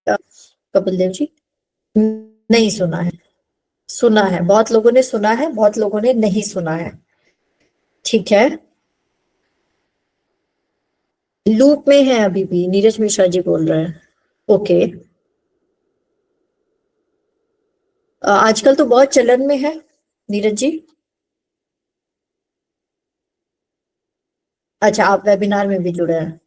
कपिल देव जी। नहीं सुना है। सुना है, बहुत लोगों ने सुना है, बहुत लोगों ने नहीं सुना है। ठीक है। लूप में है अभी भी, नीरज मिश्रा जी बोल रहे हैं। ओके। आजकल तो बहुत चलन में है, नीरज जी। अच्छा, आप वेबिनार में भी जुड़े हैं।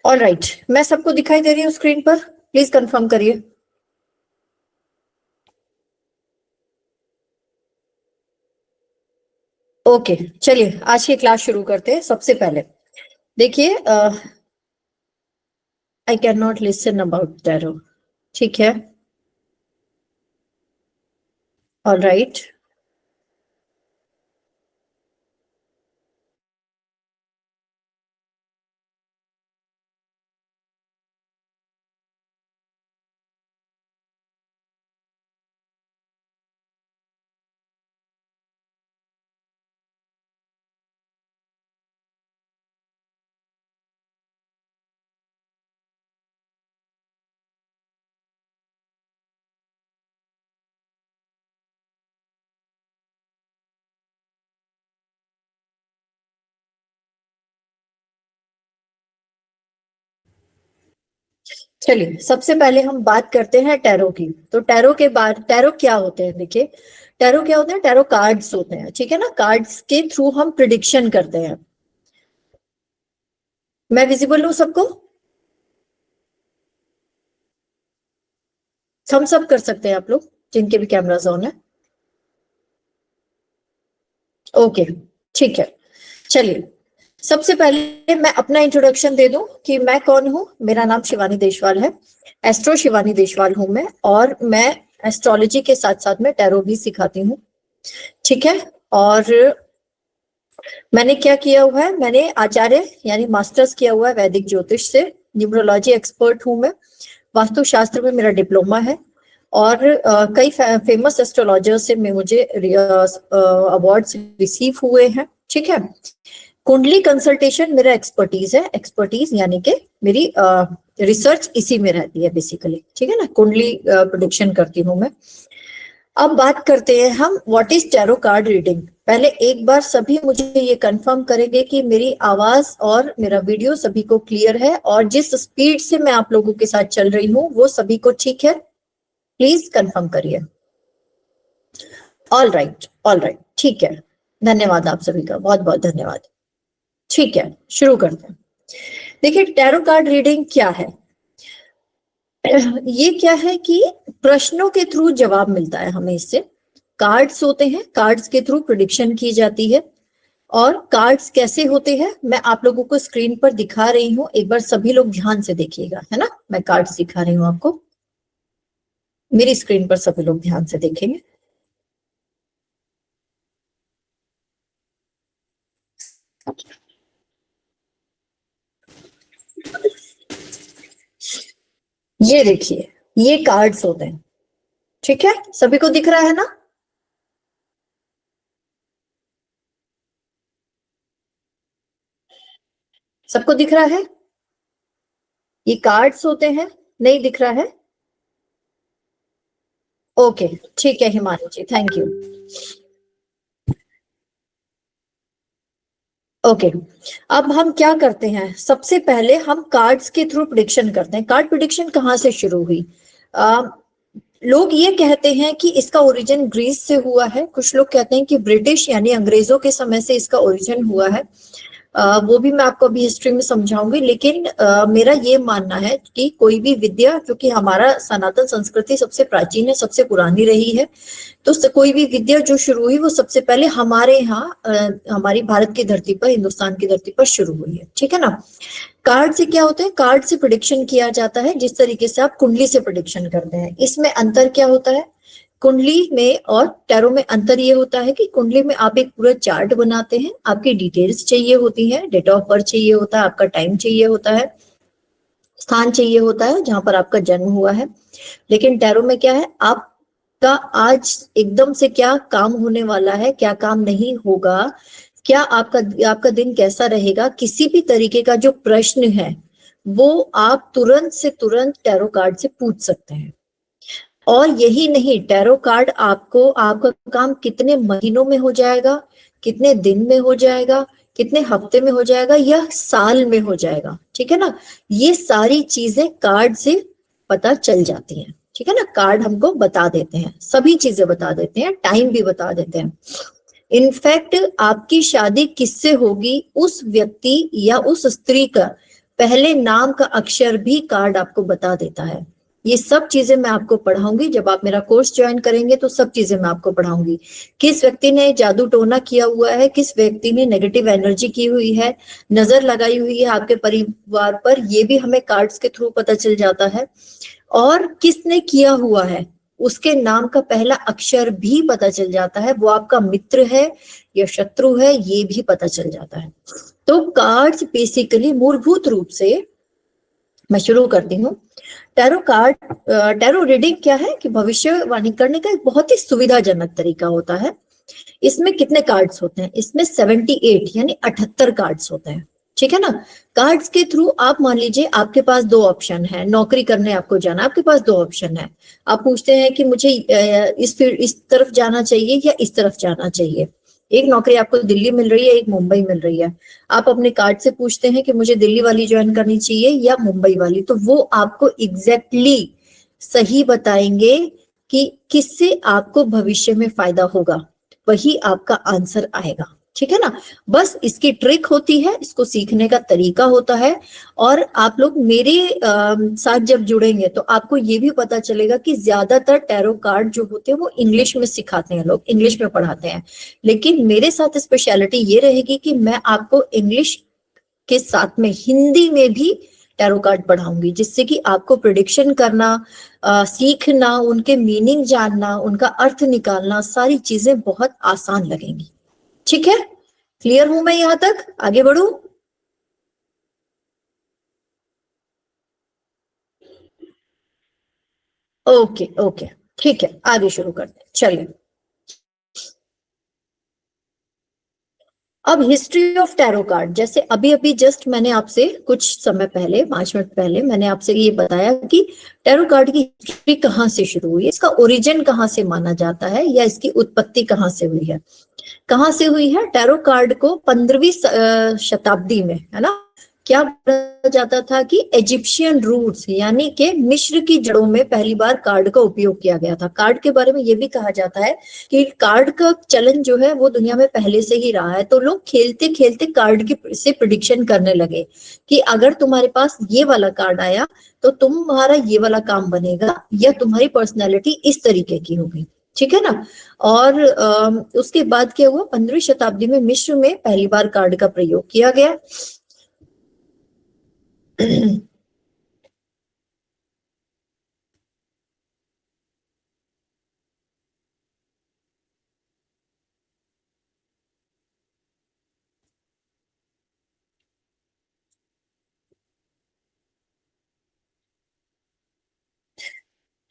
ऑल राइट, मैं सबको दिखाई दे रही हूँ स्क्रीन पर? प्लीज कंफर्म करिए। ओके, चलिए आज की क्लास शुरू करते हैं। सबसे पहले देखिए, I can not listen about tarot. ठीक है। All right. चलिए, सबसे पहले हम बात करते हैं टैरो की। तो टैरो के बाद, टैरो क्या होते हैं? देखिए, टैरो क्या होते हैं? टैरो कार्ड्स होते हैं, ठीक है ना। कार्ड्स के थ्रू हम प्रिडिक्शन करते हैं। मैं विजिबल हूं सबको? थम्स अप कर सकते हैं आप लोग, जिनके भी कैमराज ऑन है। ओके, ठीक है। चलिए, सबसे पहले मैं अपना इंट्रोडक्शन दे दूं कि मैं कौन हूं। मेरा नाम शिवानी देशवाल है। एस्ट्रो शिवानी देशवाल हूं मैं, और मैं एस्ट्रोलॉजी के साथ साथ में टैरो भी सिखाती हूँ। ठीक है। और मैंने क्या किया हुआ है, मैंने आचार्य यानी मास्टर्स किया हुआ है वैदिक ज्योतिष से। न्यूमरोलॉजी एक्सपर्ट हूं मैं। वास्तुशास्त्र में मेरा डिप्लोमा है। और कई फेमस एस्ट्रोलॉजर से मुझे अवार्ड्स रिसीव हुए हैं। ठीक है। कुंडली कंसल्टेशन मेरा एक्सपर्टीज है। एक्सपर्टीज यानी कि मेरी रिसर्च इसी में रहती है बेसिकली। ठीक है ना, कुंडली प्रोडिक्शन करती हूँ मैं। अब बात करते हैं हम what is tarot card reading. पहले एक बार सभी मुझे ये कंफर्म करेंगे कि मेरी आवाज और मेरा वीडियो सभी को क्लियर है, और जिस स्पीड से मैं आप लोगों के साथ चल रही हूँ वो सभी को ठीक है? प्लीज कंफर्म करिए। ऑल राइट, ऑल राइट, ठीक है। धन्यवाद आप सभी का, बहुत बहुत धन्यवाद। ठीक है, शुरू करते हैं। देखिए, टैरो कार्ड रीडिंग क्या है? ये क्या है कि प्रश्नों के थ्रू जवाब मिलता है हमें इससे। कार्ड्स होते हैं, कार्ड्स के थ्रू प्रिडिक्शन की जाती है। और कार्ड्स कैसे होते हैं मैं आप लोगों को स्क्रीन पर दिखा रही हूँ, एक बार सभी लोग ध्यान से देखिएगा, है ना। मैं कार्ड्स दिखा रही हूँ आपको, मेरी स्क्रीन पर सभी लोग ध्यान से देखेंगे। ये देखिए, ये कार्ड्स होते हैं। ठीक है, सभी को दिख रहा है ना? सबको दिख रहा है? ये कार्ड्स होते हैं। नहीं दिख रहा है? ओके, ठीक है Himani ji, thank you. Okay, अब हम क्या करते हैं, सबसे पहले हम कार्ड्स के थ्रू प्रिडिक्शन करते हैं। कार्ड प्रिडिक्शन कहाँ से शुरू हुई? आ, लोग ये कहते हैं कि इसका ओरिजिन ग्रीस से हुआ है। कुछ लोग कहते हैं कि ब्रिटिश यानी अंग्रेजों के समय से इसका ओरिजिन हुआ है। वो भी मैं आपको अभी हिस्ट्री में समझाऊंगी, लेकिन मेरा ये मानना है कि कोई भी विद्या, क्योंकि हमारा सनातन संस्कृति सबसे प्राचीन है, सबसे पुरानी रही है, तो कोई भी विद्या जो शुरू हुई वो सबसे पहले हमारे यहाँ हमारी भारत की धरती पर, हिंदुस्तान की धरती पर शुरू हुई है, ठीक है ना। कार्ड से क्या होता है, कार्ड से प्रिडिक्शन किया जाता है जिस तरीके से आप कुंडली से प्रिडिक्शन करते हैं। इसमें अंतर क्या होता है, कुंडली में और टैरो में अंतर ये होता है कि कुंडली में आप एक पूरा चार्ट बनाते हैं, आपकी डिटेल्स चाहिए होती है, डेट ऑफ बर्थ चाहिए होता है, आपका टाइम चाहिए होता है, स्थान चाहिए होता है जहां पर आपका जन्म हुआ है। लेकिन टैरो में क्या है, आपका आज एकदम से क्या काम होने वाला है, क्या काम नहीं होगा, क्या आपका आपका दिन कैसा रहेगा, किसी भी तरीके का जो प्रश्न है वो आप तुरंत से तुरंत टैरो कार्ड से पूछ सकते हैं। और यही नहीं, टैरो कार्ड आपको आपका काम कितने महीनों में हो जाएगा, कितने दिन में हो जाएगा, कितने हफ्ते में हो जाएगा या साल में हो जाएगा, ठीक है ना, ये सारी चीजें कार्ड से पता चल जाती हैं, ठीक है ना। कार्ड हमको बता देते हैं, सभी चीजें बता देते हैं, टाइम भी बता देते हैं। इनफैक्ट आपकी शादी किससे होगी, उस व्यक्ति या उस स्त्री का पहले नाम का अक्षर भी कार्ड आपको बता देता है। ये सब चीजें मैं आपको पढ़ाऊंगी, जब आप मेरा कोर्स ज्वाइन करेंगे तो सब चीजें मैं आपको पढ़ाऊंगी। किस व्यक्ति ने जादू टोना किया हुआ है, किस व्यक्ति ने नेगेटिव एनर्जी की हुई है, नजर लगाई हुई है आपके परिवार पर, ये भी हमें कार्ड्स के थ्रू पता चल जाता है। और किसने किया हुआ है उसके नाम का पहला अक्षर भी पता चल जाता है, वो आपका मित्र है या शत्रु है ये भी पता चल जाता है। तो कार्ड्स बेसिकली मूलभूत रूप से, मैं शुरू करती हूँ। टैरो कार्ड, टैरो रीडिंग क्या है कि भविष्यवाणी करने का एक बहुत ही सुविधाजनक तरीका होता है। इसमें कितने कार्ड्स होते हैं, इसमें 78 यानी 78 कार्ड्स होते हैं, ठीक है ना। कार्ड्स के थ्रू आप मान लीजिए आपके पास दो ऑप्शन है, नौकरी करने आपको जाना, आपके पास दो ऑप्शन है, आप पूछते हैं कि मुझे इस तरफ जाना चाहिए या इस तरफ जाना चाहिए। एक नौकरी आपको दिल्ली मिल रही है, एक मुंबई मिल रही है, आप अपने कार्ड से पूछते हैं कि मुझे दिल्ली वाली ज्वाइन करनी चाहिए या मुंबई वाली, तो वो आपको एग्जैक्टली सही बताएंगे कि किससे आपको भविष्य में फायदा होगा, वही आपका आंसर आएगा, ठीक है ना। बस इसकी ट्रिक होती है, इसको सीखने का तरीका होता है। और आप लोग मेरे साथ जब जुड़ेंगे तो आपको ये भी पता चलेगा कि ज्यादातर टैरो कार्ड जो होते हैं वो इंग्लिश में सिखाते हैं, लोग इंग्लिश में पढ़ाते हैं, लेकिन मेरे साथ स्पेशलिटी ये रहेगी कि मैं आपको इंग्लिश के साथ में हिंदी में भी टैरो कार्ड पढ़ाऊंगी, जिससे कि आपको प्रिडिक्शन करना, सीखना, उनके मीनिंग जानना, उनका अर्थ निकालना, सारी चीजें बहुत आसान लगेंगी, ठीक है। क्लियर हूं मैं यहां तक, आगे बढ़ू। ओके ओके, ठीक है, आगे शुरू करते हैं, चलिए। अब हिस्ट्री ऑफ टैरो कार्ड, जैसे अभी अभी जस्ट मैंने आपसे कुछ समय पहले, 5 मिनट पहले मैंने आपसे ये बताया कि टैरो कार्ड की हिस्ट्री कहाँ से शुरू हुई है, इसका ओरिजिन कहाँ से माना जाता है या इसकी उत्पत्ति कहाँ से हुई है। कहाँ से हुई है, टैरो कार्ड को 15वीं शताब्दी में, है ना, क्या बोला जाता था कि इजिप्शियन रूट्स यानी कि मिस्र की जड़ों में पहली बार कार्ड का उपयोग किया गया था। कार्ड के बारे में ये भी कहा जाता है कि कार्ड का चलन जो है वो दुनिया में पहले से ही रहा है, तो लोग खेलते खेलते कार्ड की से प्रिडिक्शन करने लगे कि अगर तुम्हारे पास ये वाला कार्ड आया तो तुम्हारा ये वाला काम बनेगा या तुम्हारी पर्सनैलिटी इस तरीके की होगी, ठीक है ना। और उसके बाद क्या हुआ, 15वीं शताब्दी में मिस्र में पहली बार कार्ड का प्रयोग किया गया।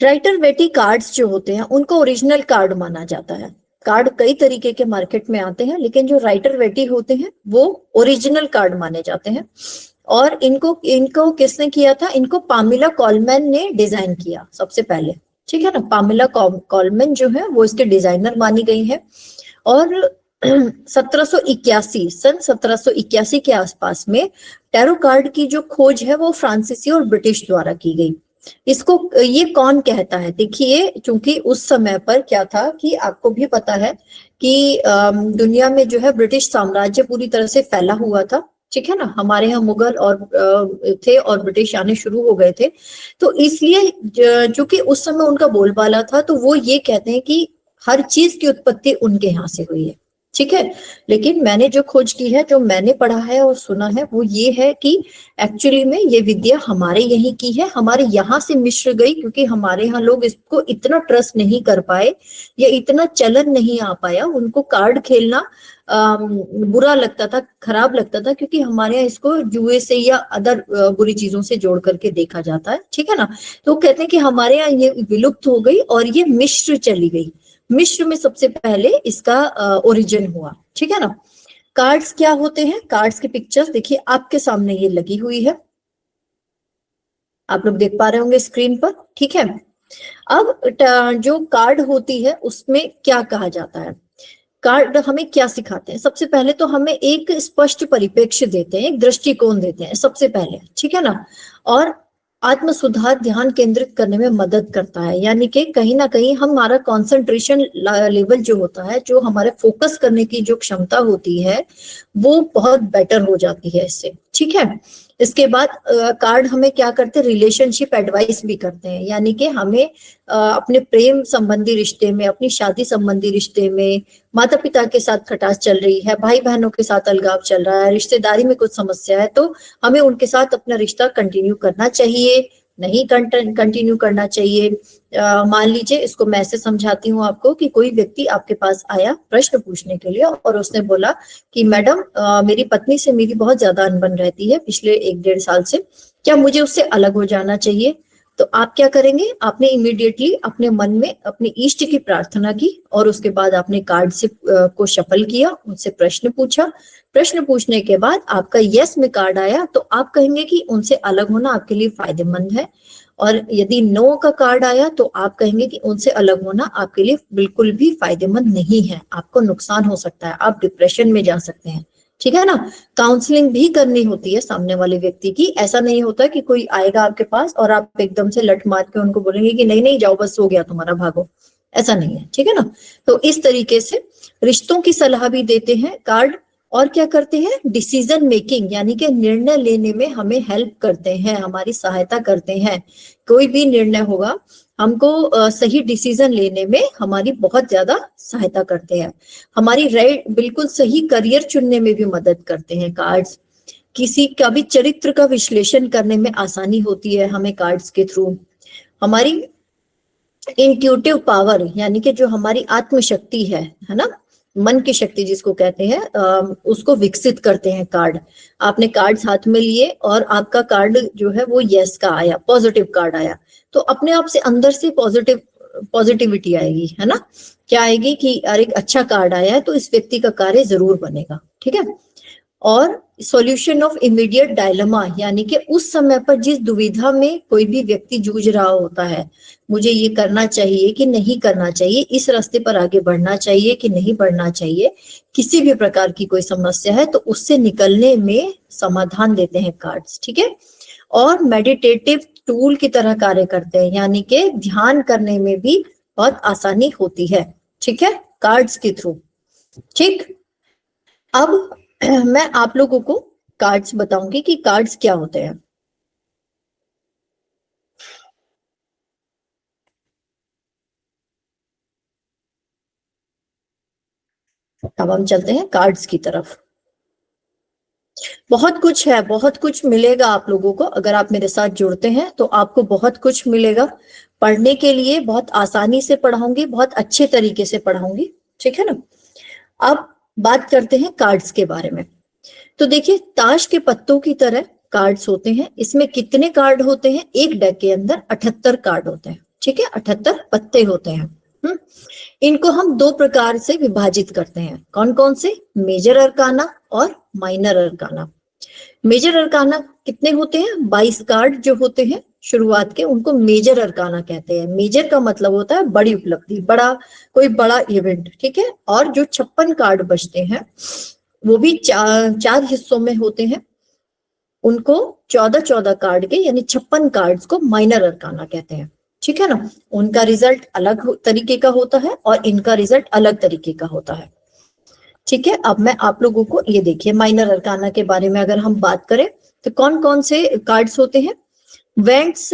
राइटर वेटी कार्ड्स जो होते हैं उनको ओरिजिनल कार्ड माना जाता है। कार्ड कई तरीके के मार्केट में आते हैं, लेकिन जो राइटर वेटी होते हैं वो ओरिजिनल कार्ड माने जाते हैं। और इनको इनको किसने किया था, इनको पामिला कॉलमैन ने डिजाइन किया सबसे पहले, ठीक है ना। पामिला कॉलमैन जो है वो इसके डिजाइनर मानी गई है। और 1781 सन 1781 के आसपास में टैरो कार्ड की जो खोज है वो फ्रांसीसी और ब्रिटिश द्वारा की गई। इसको ये कौन कहता है, देखिए, क्योंकि उस समय पर क्या था कि आपको भी पता है कि दुनिया में जो है ब्रिटिश साम्राज्य पूरी तरह से फैला हुआ था, ठीक है ना, हमारे यहाँ मुगल और थे और ब्रिटिश आने शुरू हो गए थे, तो इसलिए चूंकि उस समय उनका बोलबाला था, तो वो ये कहते हैं कि हर चीज की उत्पत्ति उनके यहाँ से हुई है। ठीक है, लेकिन मैंने जो खोज की है, जो मैंने पढ़ा है और सुना है, वो ये है कि एक्चुअली में ये विद्या हमारे यहीं की है, हमारे यहाँ से मिश्र गई, क्योंकि हमारे यहाँ लोग इसको इतना ट्रस्ट नहीं कर पाए या इतना चलन नहीं आ पाया, उनको कार्ड खेलना बुरा लगता था, खराब लगता था, क्योंकि हमारे यहाँ इसको जुए से या अदर बुरी चीजों से जोड़ करके देखा जाता है। ठीक है ना, तो कहते हैं कि हमारे यहाँ ये विलुप्त हो गई और ये मिश्र चली गई। मिश्र में सबसे पहले इसका ओरिजिन हुआ। ठीक है ना, कार्ड्स क्या होते हैं, कार्ड्स की पिक्चर्स देखिए आपके सामने ये लगी हुई है, आप लोग देख पा रहे होंगे स्क्रीन पर। ठीक है, अब जो कार्ड होती है उसमें क्या कहा जाता है, कार्ड हमें क्या सिखाते हैं, सबसे पहले तो हमें एक स्पष्ट परिप्रेक्ष्य देते हैं, एक दृष्टिकोण देते हैं सबसे पहले। ठीक है ना, और आत्म सुधार ध्यान केंद्रित करने में मदद करता है, यानी कि कहीं ना कहीं हमारा कंसंट्रेशन लेवल जो होता है, जो हमारे फोकस करने की जो क्षमता होती है, वो बहुत बेटर हो जाती है इससे। ठीक है, इसके बाद कार्ड हमें क्या करते हैं, रिलेशनशिप एडवाइस भी करते हैं, यानी कि हमें अपने प्रेम संबंधी रिश्ते में, अपनी शादी संबंधी रिश्ते में, माता पिता के साथ खटास चल रही है, भाई बहनों के साथ अलगाव चल रहा है, रिश्तेदारी में कुछ समस्या है, तो हमें उनके साथ अपना रिश्ता कंटिन्यू करना चाहिए, नहीं कंटिन्यू करना चाहिए। मान लीजिए, इसको मैं ऐसे समझाती हूँ आपको कि कोई व्यक्ति आपके पास आया प्रश्न पूछने के लिए और उसने बोला कि मैडम मेरी पत्नी से मेरी बहुत ज्यादा अनबन रहती है पिछले 1-1.5 साल से, क्या मुझे उससे अलग हो जाना चाहिए? तो आप क्या करेंगे, आपने इमीडिएटली अपने मन में अपने इष्ट की प्रार्थना की और उसके बाद आपने कार्ड से को शफल किया, उनसे प्रश्न पूछा। प्रश्न पूछने के बाद आपका यस में कार्ड आया, तो आप कहेंगे कि उनसे अलग होना आपके लिए फायदेमंद है, और यदि नो का कार्ड आया तो आप कहेंगे कि उनसे अलग होना आपके लिए बिल्कुल भी फायदेमंद नहीं है, आपको नुकसान हो सकता है, आप डिप्रेशन में जा सकते हैं। ठीक है ना, काउंसलिंग भी करनी होती है सामने वाले व्यक्ति की, ऐसा नहीं होता कि कोई आएगा आपके पास और आप एकदम से लट मार के उनको बोलेंगे कि नहीं नहीं जाओ बस हो गया तुम्हारा, भागो, ऐसा नहीं है। ठीक है ना, तो इस तरीके से रिश्तों की सलाह भी देते हैं कार्ड। और क्या करते हैं, डिसीजन मेकिंग, यानी कि निर्णय लेने में हमें हेल्प करते हैं, हमारी सहायता करते हैं। कोई भी निर्णय होगा, हमको सही डिसीजन लेने में हमारी बहुत ज्यादा सहायता करते हैं, हमारी राइट बिल्कुल सही करियर चुनने में भी मदद करते हैं कार्ड्स। किसी का भी चरित्र का विश्लेषण करने में आसानी होती है हमें कार्ड्स के थ्रू। हमारी इंट्यूटिव पावर, यानी कि जो हमारी आत्मशक्ति है ना, मन की शक्ति जिसको कहते हैं, उसको विकसित करते हैं कार्ड। आपने कार्ड्स हाथ में लिए और आपका कार्ड जो है वो यस का आया, पॉजिटिव कार्ड आया, तो अपने आप से अंदर से पॉजिटिविटी आएगी, है ना, क्या आएगी कि अरे एक अच्छा कार्ड आया है तो इस व्यक्ति का कार्य जरूर बनेगा। ठीक है, और सॉल्यूशन ऑफ इमीडिएट डायलेमा, यानी कि उस समय पर जिस दुविधा में कोई भी व्यक्ति जूझ रहा होता है, मुझे ये करना चाहिए कि नहीं करना चाहिए, इस रास्ते पर आगे बढ़ना चाहिए कि नहीं बढ़ना चाहिए, किसी भी प्रकार की कोई समस्या है तो उससे निकलने में समाधान देते हैं कार्ड्स। ठीक है, और मेडिटेटिव टूल की तरह कार्य करते हैं, यानी कि ध्यान करने में भी बहुत आसानी होती है। ठीक है, कार्ड्स के थ्रू। ठीक, अब मैं आप लोगों को कार्ड्स बताऊंगी कि कार्ड्स क्या होते हैं। अब हम चलते हैं कार्ड्स की तरफ। बहुत कुछ है, बहुत कुछ मिलेगा आप लोगों को, अगर आप मेरे साथ जुड़ते हैं तो आपको बहुत कुछ मिलेगा पढ़ने के लिए, बहुत आसानी से पढ़ाऊंगी, बहुत अच्छे तरीके से पढ़ाऊंगी। ठीक है ना, अब बात करते हैं कार्ड्स के बारे में। तो देखिए, ताश के पत्तों की तरह कार्ड्स होते हैं। इसमें कितने कार्ड होते हैं, एक डेक के अंदर 78 कार्ड होते हैं। ठीक है, 78 पत्ते होते हैं। इनको हम दो प्रकार से विभाजित करते हैं, कौन कौन से, मेजर अरकाना और माइनर अरकाना। मेजर अरकाना कितने होते हैं, 22 कार्ड जो होते हैं शुरुआत के, उनको मेजर अरकाना कहते हैं। मेजर का मतलब होता है बड़ी उपलब्धि, बड़ा कोई बड़ा इवेंट। ठीक है, और जो 56 कार्ड बचते हैं वो भी चार हिस्सों में होते हैं, उनको 14-14 कार्ड के यानी 56 कार्ड्स को माइनर अरकाना कहते हैं। ठीक है ना, उनका रिजल्ट अलग तरीके का होता है और इनका रिजल्ट अलग तरीके का होता है। ठीक है, अब मैं आप लोगों को ये देखिए माइनर अरकाना के बारे में अगर हम बात करें तो कौन कौन से कार्ड्स होते हैं। वांट्स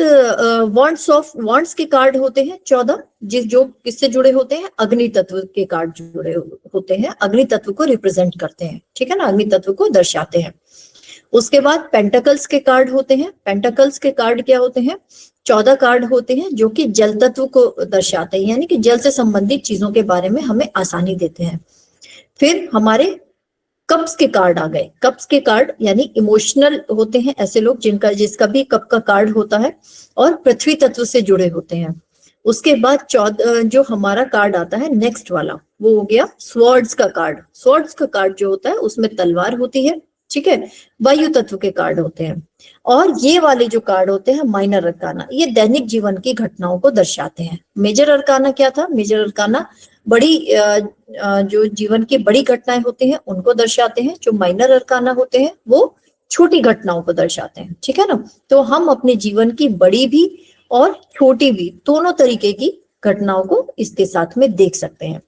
के कार्ड होते हैं 14, जो किससे जुड़े होते हैं, अग्नि तत्व के कार्ड जुड़े होते हैं, अग्नि तत्व को रिप्रेजेंट करते हैं, ठीक है ना, अग्नि तत्व को दर्शाते हैं। उसके बाद पेंटाकल्स के कार्ड होते हैं। पेंटाकल्स के कार्ड क्या होते हैं, 14 कार्ड होते हैं जो कि जल तत्व को दर्शाते हैं, यानी कि जल से संबंधित चीजों के बारे में हमें आसानी देते हैं। फिर हमारे कप्स के कार्ड आ गए। कप्स के कार्ड यानी इमोशनल होते हैं, ऐसे लोग जिसका भी कप का कार्ड होता है और पृथ्वी तत्व से जुड़े होते हैं। उसके बाद जो हमारा कार्ड आता है नेक्स्ट वाला, वो हो गया स्वॉर्ड्स का कार्ड। स्वॉर्ड्स का कार्ड जो होता है उसमें तलवार होती है, ठीक है, वायु तत्व के कार्ड होते हैं। और ये वाले जो कार्ड होते हैं माइनर अरकाना, ये दैनिक जीवन की घटनाओं को दर्शाते हैं। मेजर अरकाना क्या था, मेजर अरकाना बड़ी जो जीवन की बड़ी घटनाएं होती हैं उनको दर्शाते हैं। जो माइनर अरकाना होते हैं वो छोटी घटनाओं को दर्शाते हैं, ठीक है ना। तो हम अपने जीवन की बड़ी भी और छोटी भी दोनों तरीके की घटनाओं को इसके साथ में देख सकते हैं।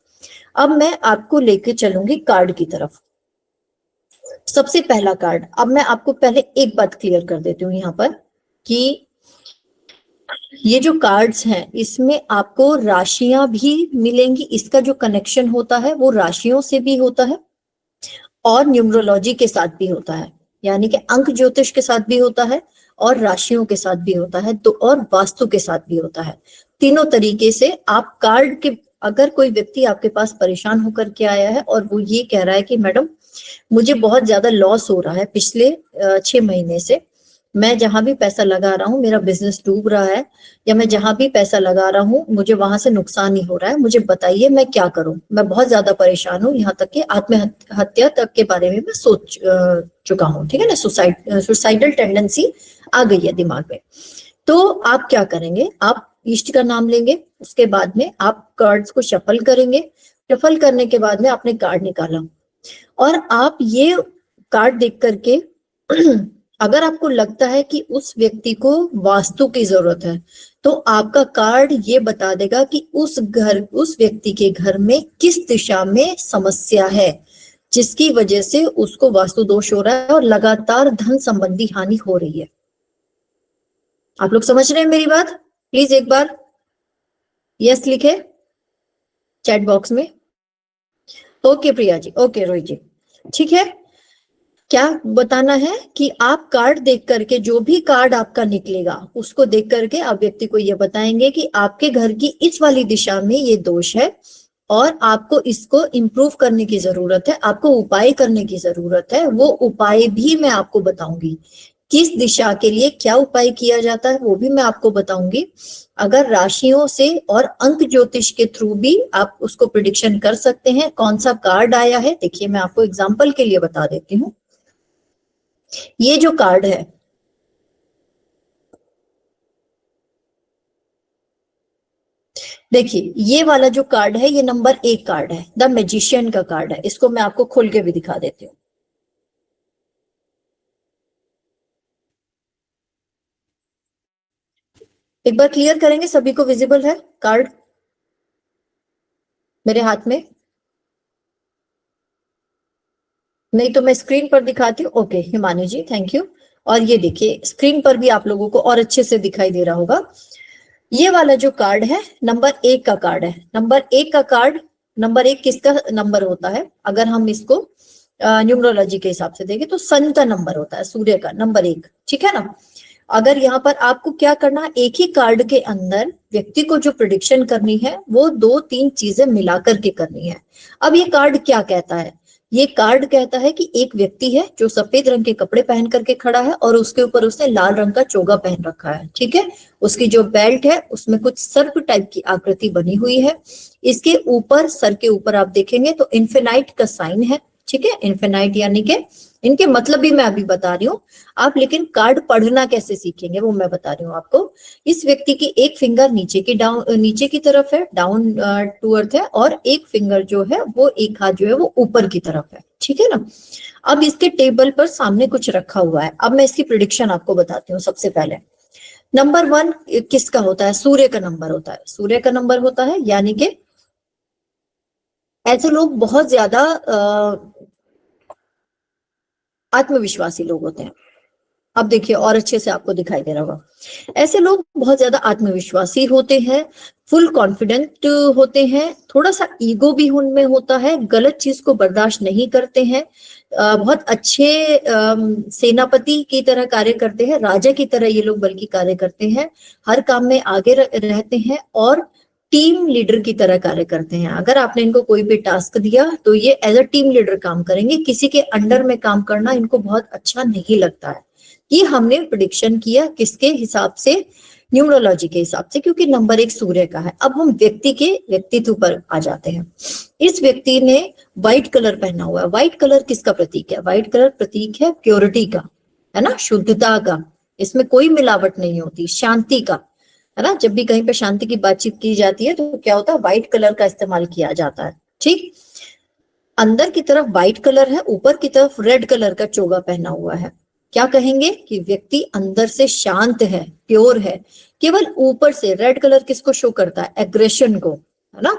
अब मैं आपको लेके चलूंगी कार्ड की तरफ। सबसे पहला कार्ड, अब मैं आपको पहले एक बात क्लियर कर देती हूँ यहाँ पर कि ये जो कार्ड्स हैं इसमें आपको राशियां भी मिलेंगी। इसका जो कनेक्शन होता है वो राशियों से भी होता है और न्यूमरोलॉजी के साथ भी होता है, यानी कि अंक ज्योतिष के साथ भी होता है और राशियों के साथ भी होता है, तो और वास्तु के साथ भी होता है। तीनों तरीके से आप कार्ड के, अगर कोई व्यक्ति आपके पास परेशान होकर के आया है और वो ये कह रहा है कि मैडम मुझे बहुत ज्यादा लॉस हो रहा है पिछले 6 महीने से, मैं जहां भी पैसा लगा रहा हूँ मेरा बिजनेस डूब रहा है, या मैं जहां भी पैसा लगा रहा हूँ मुझे वहां से नुकसान ही हो रहा है, मुझे बताइए मैं क्या करूं, मैं बहुत ज्यादा परेशान हूँ, यहाँ तक कि आत्महत्या तक के बारे में मैं सोच चुका हूँ, ठीक है ना, सुसाइडल टेंडेंसी आ गई है दिमाग में। तो आप क्या करेंगे, आप इष्ट का नाम लेंगे, उसके बाद में आप कार्ड्स को शफल करेंगे। शफल करने के बाद में आपने कार्ड निकाला और आप ये कार्ड देख करके अगर आपको लगता है कि उस व्यक्ति को वास्तु की जरूरत है तो आपका कार्ड ये बता देगा कि उस व्यक्ति के घर में किस दिशा में समस्या है जिसकी वजह से उसको वास्तु दोष हो रहा है और लगातार धन संबंधी हानि हो रही है। आप लोग समझ रहे हैं मेरी बात? प्लीज एक बार यस लिखे चैट बॉक्स में। ओके प्रिया जी, ओके रोहित जी, ठीक है। क्या बताना है कि आप कार्ड देख करके, जो भी कार्ड आपका निकलेगा उसको देख करके आप व्यक्ति को ये बताएंगे कि आपके घर की इस वाली दिशा में ये दोष है और आपको इसको इम्प्रूव करने की जरूरत है, आपको उपाय करने की जरूरत है। वो उपाय भी मैं आपको बताऊंगी, किस दिशा के लिए क्या उपाय किया जाता है वो भी मैं आपको बताऊंगी। अगर राशियों से और अंक ज्योतिष के थ्रू भी आप उसको प्रिडिक्शन कर सकते हैं कौन सा कार्ड आया है। देखिए मैं आपको एग्जांपल के लिए बता देती हूँ। ये जो कार्ड है, देखिए ये वाला जो कार्ड है ये नंबर 1 कार्ड है, द मैजिशियन का कार्ड है। इसको मैं आपको खोल के भी दिखा देती हूँ। एक बार क्लियर करेंगे, सभी को विजिबल है कार्ड मेरे हाथ में? नहीं तो मैं स्क्रीन पर दिखाती हूँ। Okay Himani ji, thank you. और ये देखिए स्क्रीन पर भी आप लोगों को और अच्छे से दिखाई दे रहा होगा। ये वाला जो कार्ड है नंबर 1 का कार्ड है। नंबर 1 का कार्ड, नंबर 1 किसका नंबर होता है? अगर हम इसको न्यूमरोलॉजी के हिसाब से देखें तो सन का नंबर होता है, सूर्य का नंबर 1, ठीक है ना। अगर यहाँ पर आपको क्या करना है, एक ही कार्ड के अंदर व्यक्ति को जो प्रिडिक्शन करनी है वो 2-3 चीजें मिला करके करनी है। अब ये कार्ड क्या कहता है? ये कार्ड कहता है कि एक व्यक्ति है जो सफेद रंग के कपड़े पहन करके खड़ा है और उसके ऊपर उसने लाल रंग का चोगा पहन रखा है, ठीक है। उसकी जो बेल्ट है उसमें कुछ सर्प टाइप की आकृति बनी हुई है। इसके ऊपर, सर के ऊपर आप देखेंगे तो इन्फिनाइट का साइन है, ठीक है। इन्फिनाइट यानी कि इनके मतलब भी मैं अभी बता रही हूँ आप, लेकिन कार्ड पढ़ना कैसे सीखेंगे वो मैं बता रही हूँ आपको। इस व्यक्ति की एक फिंगर नीचे की तरफ है, डाउन टू अर्थ है, और एक फिंगर जो है वो, एक हाथ जो है वो ऊपर की तरफ है, ठीक है ना। अब इसके टेबल पर सामने कुछ रखा हुआ है। अब मैं इसकी प्रिडिक्शन आपको बताती हूँ। सबसे पहले नंबर 1 किसका होता है? सूर्य का नंबर होता है। सूर्य का नंबर होता है, यानी कि ऐसे लोग बहुत ज्यादा आत्मविश्वासी लोग होते हैं। अब देखिए और अच्छे से आपको दिखाई दे रहा होगा। ऐसे लोग बहुत ज्यादा आत्मविश्वासी होते हैं, फुल कॉन्फिडेंट होते हैं, थोड़ा सा ईगो भी उनमें होता है, गलत चीज को बर्दाश्त नहीं करते हैं, बहुत अच्छे सेनापति की तरह कार्य करते हैं, राजा की तरह ये लोग बल्कि कार्य करते हैं, हर काम में आगे रहते हैं और टीम लीडर की तरह कार्य करते हैं। अगर आपने इनको कोई भी टास्क दिया तो ये एज अ टीम लीडर काम करेंगे, किसी के अंडर में काम करना इनको बहुत अच्छा नहीं लगता है। ये हमने प्रिडिक्शन किया किसके हिसाब से, न्यूमरोलॉजी के हिसाब से, क्योंकि नंबर 1 सूर्य का है। अब हम व्यक्ति के व्यक्तित्व पर आ जाते हैं। इस व्यक्ति ने व्हाइट कलर पहना हुआ है। व्हाइट कलर किसका प्रतीक है? व्हाइट कलर प्रतीक है प्योरिटी का, है ना, शुद्धता का। इसमें कोई मिलावट नहीं होती, शांति का, है ना। जब भी कहीं पे शांति की बातचीत की जाती है तो क्या होता है, व्हाइट कलर का इस्तेमाल किया जाता है। ठीक, अंदर की तरफ व्हाइट कलर है, ऊपर की तरफ रेड कलर का चोगा पहना हुआ है। क्या कहेंगे कि व्यक्ति अंदर से शांत है, प्योर है। केवल ऊपर से रेड कलर किसको शो करता है? एग्रेशन को, है ना,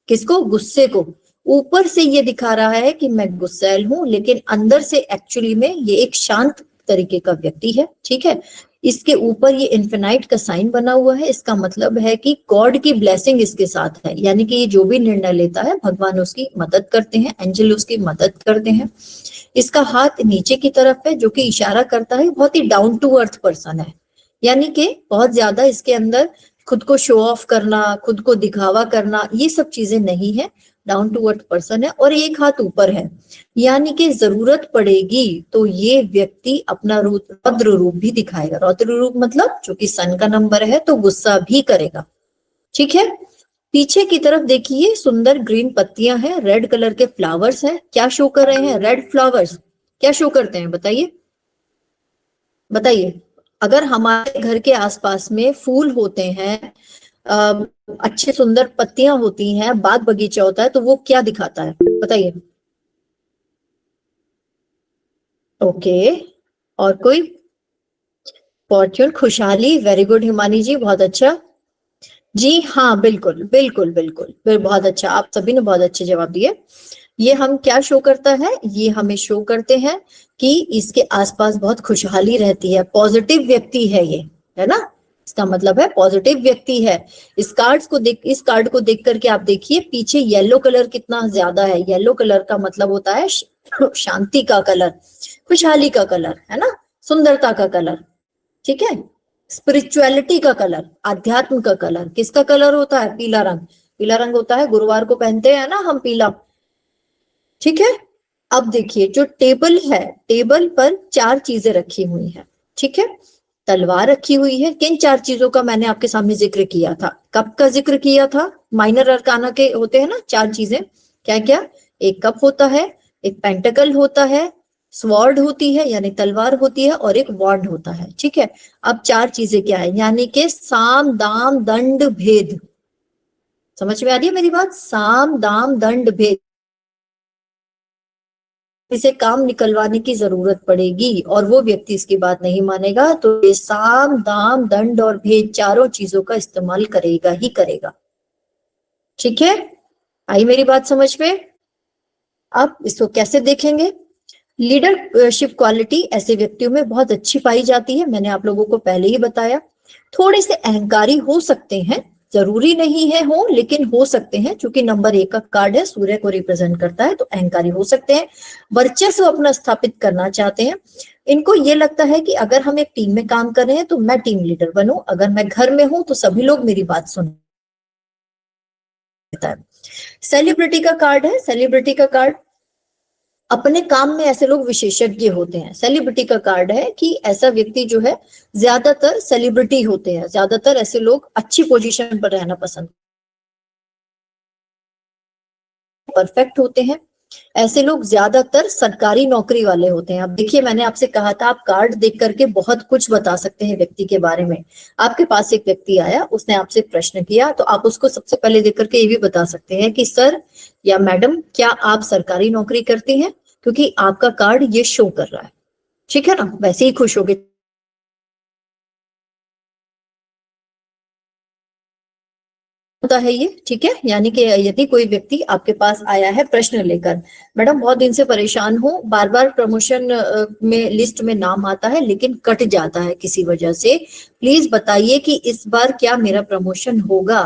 किसको? गुस्से को। ऊपर से ये दिखा रहा है कि मैं गुस्सैल हूं, लेकिन अंदर से एक्चुअली में ये एक शांत तरीके का व्यक्ति है। ठीक है, इसके ऊपर ये इन्फिनाइट का साइन बना हुआ है। इसका मतलब है कि गॉड की ब्लेसिंग इसके साथ है, यानी कि ये जो भी निर्णय लेता है भगवान उसकी मदद करते हैं, एंजल उसकी मदद करते हैं। इसका हाथ नीचे की तरफ है जो कि इशारा करता है बहुत ही डाउन टू अर्थ पर्सन है, यानी कि बहुत ज्यादा इसके अंदर खुद को शो ऑफ करना, खुद को दिखावा करना, ये सब चीजें नहीं है। डाउन टू अर्थ पर्सन है और एक हाथ ऊपर है, यानी कि जरूरत पड़ेगी तो ये व्यक्ति अपना रूप, रौद्र रूप भी दिखाएगा। रौद्र रूप मतलब जो कि सन का नंबर है तो गुस्सा भी करेगा। ठीक है, पीछे की तरफ देखिए सुंदर ग्रीन पत्तियां हैं, रेड कलर के फ्लावर्स हैं। क्या शो कर रहे हैं? रेड फ्लावर्स क्या शो करते हैं? बताइए बताइए। अगर हमारे घर के आसपास में फूल होते हैं, अ, अच्छे सुंदर पत्तियां होती हैं, बाग बगीचा होता है, तो वो क्या दिखाता है? बताइए। ओके, और कोई? फॉर्च्यून, खुशहाली। वेरी गुड हिमानी जी, बहुत अच्छा। जी हाँ, बिल्कुल बिल्कुल बिल्कुल, बहुत अच्छा, आप सभी ने बहुत अच्छे जवाब दिए। ये हम क्या शो करता है? ये हमें शो करते हैं कि इसके आसपास बहुत खुशहाली रहती है, पॉजिटिव व्यक्ति है ये, है ना। इसका मतलब है पॉजिटिव व्यक्ति है। इस कार्ड को देख करके आप देखिए पीछे येलो कलर कितना ज्यादा है। येलो कलर का मतलब होता है शांति का कलर, खुशहाली का कलर, है ना, सुंदरता का कलर। ठीक है, स्पिरिचुअलिटी का कलर, आध्यात्म का कलर। किसका कलर होता है? पीला रंग। पीला रंग होता है, गुरुवार को पहनते हैं ना हम पीला। ठीक है, अब देखिए जो टेबल है, टेबल पर 4 चीजें रखी हुई हैं। ठीक है, तलवार रखी हुई है। किन 4 चीजों का मैंने आपके सामने जिक्र किया था? कप का जिक्र किया था। माइनर अरकाना के होते हैं ना 4 चीजें, क्या क्या? एक कप होता है, एक पेंटिकल होता है, स्वॉर्ड होती है यानी तलवार होती है, और एक वॉन्ड होता है। ठीक है, अब 4 चीजें क्या है? यानी कि साम दाम दंड भेद। समझ में आ रही है मेरी बात? साम दाम दंड भेद, इसे काम निकलवाने की जरूरत पड़ेगी और वो व्यक्ति इसकी बात नहीं मानेगा तो ये साम दाम दंड और भेद चारों चीजों का इस्तेमाल करेगा ही करेगा। ठीक है, आई मेरी बात समझ में? अब इसको कैसे देखेंगे? लीडरशिप क्वालिटी ऐसे व्यक्तियों में बहुत अच्छी पाई जाती है, मैंने आप लोगों को पहले ही बताया। थोड़े से अहंकारी हो सकते हैं, जरूरी नहीं है हो, लेकिन हो सकते हैं, क्योंकि नंबर 1 का कार्ड है, सूर्य को रिप्रेजेंट करता है, तो अहंकारी हो सकते हैं, वर्चस्व अपना स्थापित करना चाहते हैं। इनको ये लगता है कि अगर हम एक टीम में काम कर रहे हैं तो मैं टीम लीडर बनूं, अगर मैं घर में हूं तो सभी लोग मेरी बात सुने। सेलिब्रिटी का कार्ड है। सेलिब्रिटी का कार्ड, अपने काम में ऐसे लोग विशेषज्ञ होते हैं। सेलिब्रिटी का कार्ड है कि ऐसा व्यक्ति जो है, ज्यादातर सेलिब्रिटी होते हैं, ज्यादातर ऐसे लोग अच्छी पोजीशन पर रहना पसंद, परफेक्ट होते हैं। ऐसे लोग ज्यादातर सरकारी नौकरी वाले होते हैं। अब देखिए मैंने आपसे कहा था आप कार्ड देख करके बहुत कुछ बता सकते हैं व्यक्ति के बारे में। आपके पास एक व्यक्ति आया, उसने आपसे प्रश्न किया, तो आप उसको सबसे पहले देख करके ये भी बता सकते हैं कि सर या मैडम क्या आप सरकारी नौकरी करती हैं, क्योंकि आपका कार्ड ये शो कर रहा है। ठीक है ना, वैसे ही खुश होगे होता है ये, ठीक है। यानी कि यदि कोई व्यक्ति आपके पास आया है प्रश्न लेकर, मैडम बहुत दिन से परेशान हूँ, बार बार प्रमोशन में लिस्ट में नाम आता है लेकिन कट जाता है किसी वजह से, प्लीज बताइए कि इस बार क्या मेरा प्रमोशन होगा।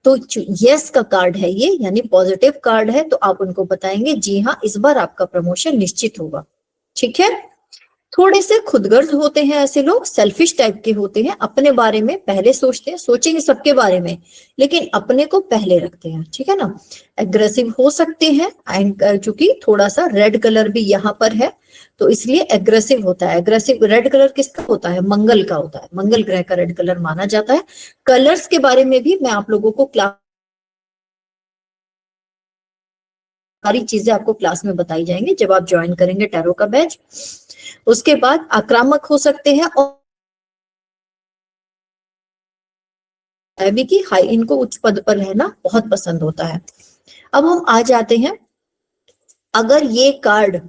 तो यस का कार्ड है ये, यानी पॉजिटिव कार्ड है, तो आप उनको बताएंगे जी हाँ इस बार आपका प्रमोशन निश्चित होगा, ठीक है। थोड़े से खुदगर्ज होते हैं ऐसे लोग, सेल्फिश टाइप के होते हैं, अपने बारे में पहले सोचते हैं, सोचेंगे सबके बारे में लेकिन अपने को पहले रखते हैं, ठीक है ना। एग्रेसिव हो सकते हैं, एंड चूंकि थोड़ा सा रेड कलर भी यहाँ पर है तो इसलिए एग्रेसिव होता है। एग्रेसिव रेड कलर किसका होता है? मंगल का होता है, मंगल ग्रह का रेड कलर माना जाता है। कलर्स के बारे में भी मैं आप लोगों को सारी चीजें आपको क्लास में बताई जाएंगी जब आप ज्वाइन करेंगे टैरो का बैच। उसके बाद आक्रामक हो सकते हैं और भी कि हाई, इनको उच्च पद पर रहना बहुत पसंद होता है। अब हम आ जाते हैं, अगर ये कार्ड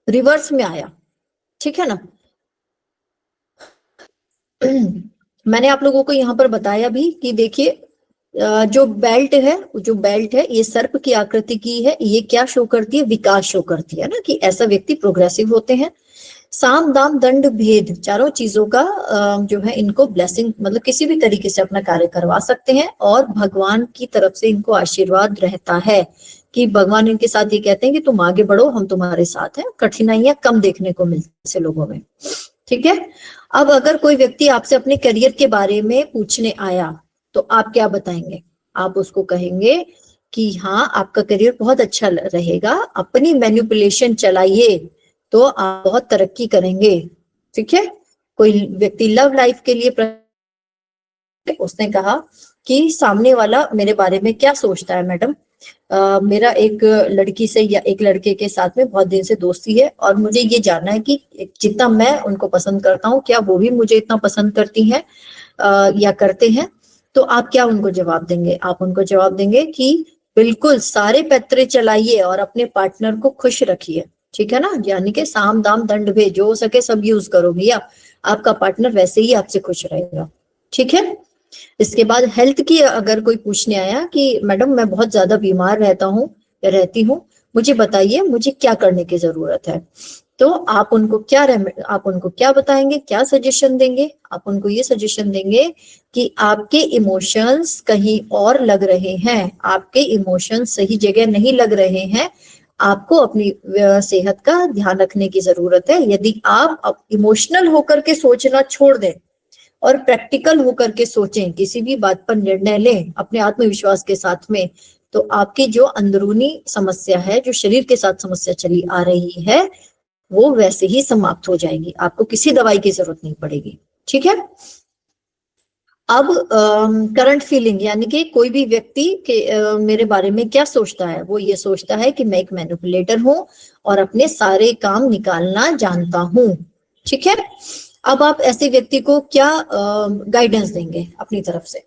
रिवर्स में आया, ठीक है ना, मैंने आप लोगों को यहाँ पर बताया भी कि देखिए जो बेल्ट है ये सर्प की आकृति की है, ये क्या शो करती है? विकास शो करती है ना, कि ऐसा व्यक्ति प्रोग्रेसिव होते हैं। साम दाम दंड भेद चारों चीजों का जो है इनको ब्लेसिंग, मतलब किसी भी तरीके से अपना कार्य करवा सकते हैं और भगवान की तरफ से इनको आशीर्वाद रहता है कि भगवान इनके साथ ये कहते हैं कि तुम आगे बढ़ो, हम तुम्हारे साथ हैं। कठिनाइयां कम देखने को मिलती है ऐसे लोगों में, ठीक है। अब अगर कोई व्यक्ति आपसे अपने करियर के बारे में पूछने आया तो आप क्या बताएंगे? आप उसको कहेंगे कि हाँ आपका करियर बहुत अच्छा रहेगा, अपनी मैनिपुलेशन चलाइए तो आप बहुत तरक्की करेंगे, ठीक है। कोई व्यक्ति लव लाइफ के लिए उसने कहा कि सामने वाला मेरे बारे में क्या सोचता है मैडम, मेरा एक लड़की से या एक लड़के के साथ में बहुत दिन से दोस्ती है और मुझे ये जानना है कि जितना मैं उनको पसंद करता हूँ क्या वो भी मुझे इतना पसंद करती हैं या करते हैं। तो आप क्या उनको जवाब देंगे? आप उनको जवाब देंगे कि बिल्कुल सारे पैतरे चलाइए और अपने पार्टनर को खुश रखिए, ठीक है ना। यानी कि साम दाम दंड भेद जो हो सके सब यूज करो भैया, आपका पार्टनर वैसे ही आपसे खुश रहेगा, ठीक है। इसके बाद हेल्थ की अगर कोई पूछने आया कि मैडम मैं बहुत ज्यादा बीमार रहता हूँ या रहती हूँ, मुझे बताइए मुझे क्या करने की जरूरत है, तो आप उनको क्या बताएंगे, क्या सजेशन देंगे? आप उनको ये सजेशन देंगे कि आपके इमोशंस कहीं और लग रहे हैं, आपके इमोशंस सही जगह नहीं लग रहे हैं, आपको अपनी सेहत का ध्यान रखने की जरूरत है। यदि आप इमोशनल होकर के सोचना छोड़ दें और प्रैक्टिकल होकर के सोचें, किसी भी बात पर निर्णय लें अपने आत्मविश्वास के साथ में, तो आपकी जो अंदरूनी समस्या है, जो शरीर के साथ समस्या चली आ रही है, वो वैसे ही समाप्त हो जाएगी, आपको किसी दवाई की जरूरत नहीं पड़ेगी, ठीक है। अब करंट फीलिंग, यानी कि कोई भी व्यक्ति के मेरे बारे में क्या सोचता है, वो ये सोचता है कि मैं एक मैनिपुलेटर हूं और अपने सारे काम निकालना जानता हूं, ठीक है। अब आप ऐसे व्यक्ति को क्या गाइडेंस देंगे अपनी तरफ से?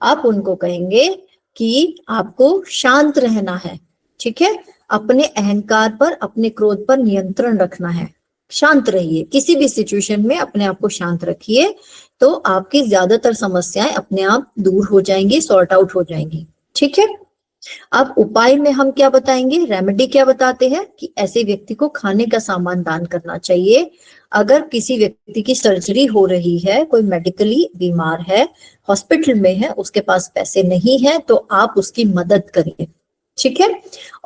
आप उनको कहेंगे कि आपको शांत रहना है, ठीक है। अपने अहंकार पर, अपने क्रोध पर नियंत्रण रखना है, शांत रहिए, किसी भी सिचुएशन में अपने आप को शांत रखिए, तो आपकी ज्यादातर समस्याएं अपने आप दूर हो जाएंगी, सॉर्ट आउट हो जाएंगी, ठीक है। अब उपाय में हम क्या बताएंगे, रेमेडी क्या बताते हैं कि ऐसे व्यक्ति को खाने का सामान दान करना चाहिए। अगर किसी व्यक्ति की सर्जरी हो रही है, कोई मेडिकली बीमार है, हॉस्पिटल में है, उसके पास पैसे नहीं है, तो आप उसकी मदद करिए, ठीक है।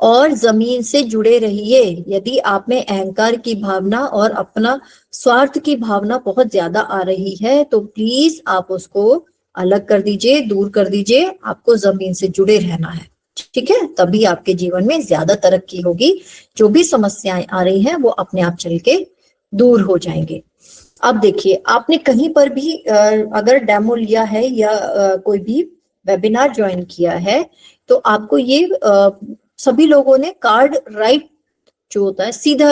और जमीन से जुड़े रहिए। यदि आप में अहंकार की भावना और अपना स्वार्थ की भावना बहुत ज्यादा आ रही है तो प्लीज आप उसको अलग कर दीजिए, दूर कर दीजिए, आपको जमीन से जुड़े रहना है, ठीक है। तभी आपके जीवन में ज्यादा तरक्की होगी, जो भी समस्याएं आ रही हैं वो अपने आप चल के दूर हो जाएंगे। अब देखिए, आपने कहीं पर भी अगर डेमो लिया है या कोई भी वेबिनार ज्वाइन किया है तो आपको ये सभी लोगों ने कार्ड राइट जो होता है सीधा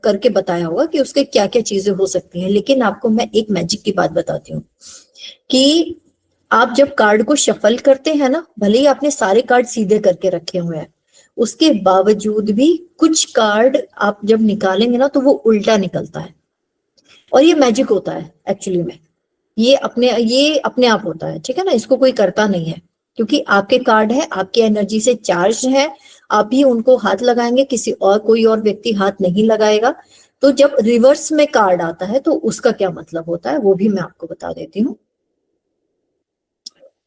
करके बताया होगा कि उसके क्या क्या चीजें हो सकती हैं। लेकिन आपको मैं एक मैजिक की बात बताती हूँ कि आप जब कार्ड को शफल करते हैं ना, भले ही आपने सारे कार्ड सीधे करके रखे हुए हैं, उसके बावजूद भी कुछ कार्ड आप जब निकालेंगे ना तो वो उल्टा निकलता है, और ये मैजिक होता है एक्चुअली में, ये अपने आप होता है, ठीक है ना, इसको कोई करता नहीं है, क्योंकि आपके कार्ड है, आपकी एनर्जी से चार्ज है, आप ही उनको हाथ लगाएंगे, किसी और कोई और व्यक्ति हाथ नहीं लगाएगा। तो जब रिवर्स में कार्ड आता है तो उसका क्या मतलब होता है वो भी मैं आपको बता देती हूँ।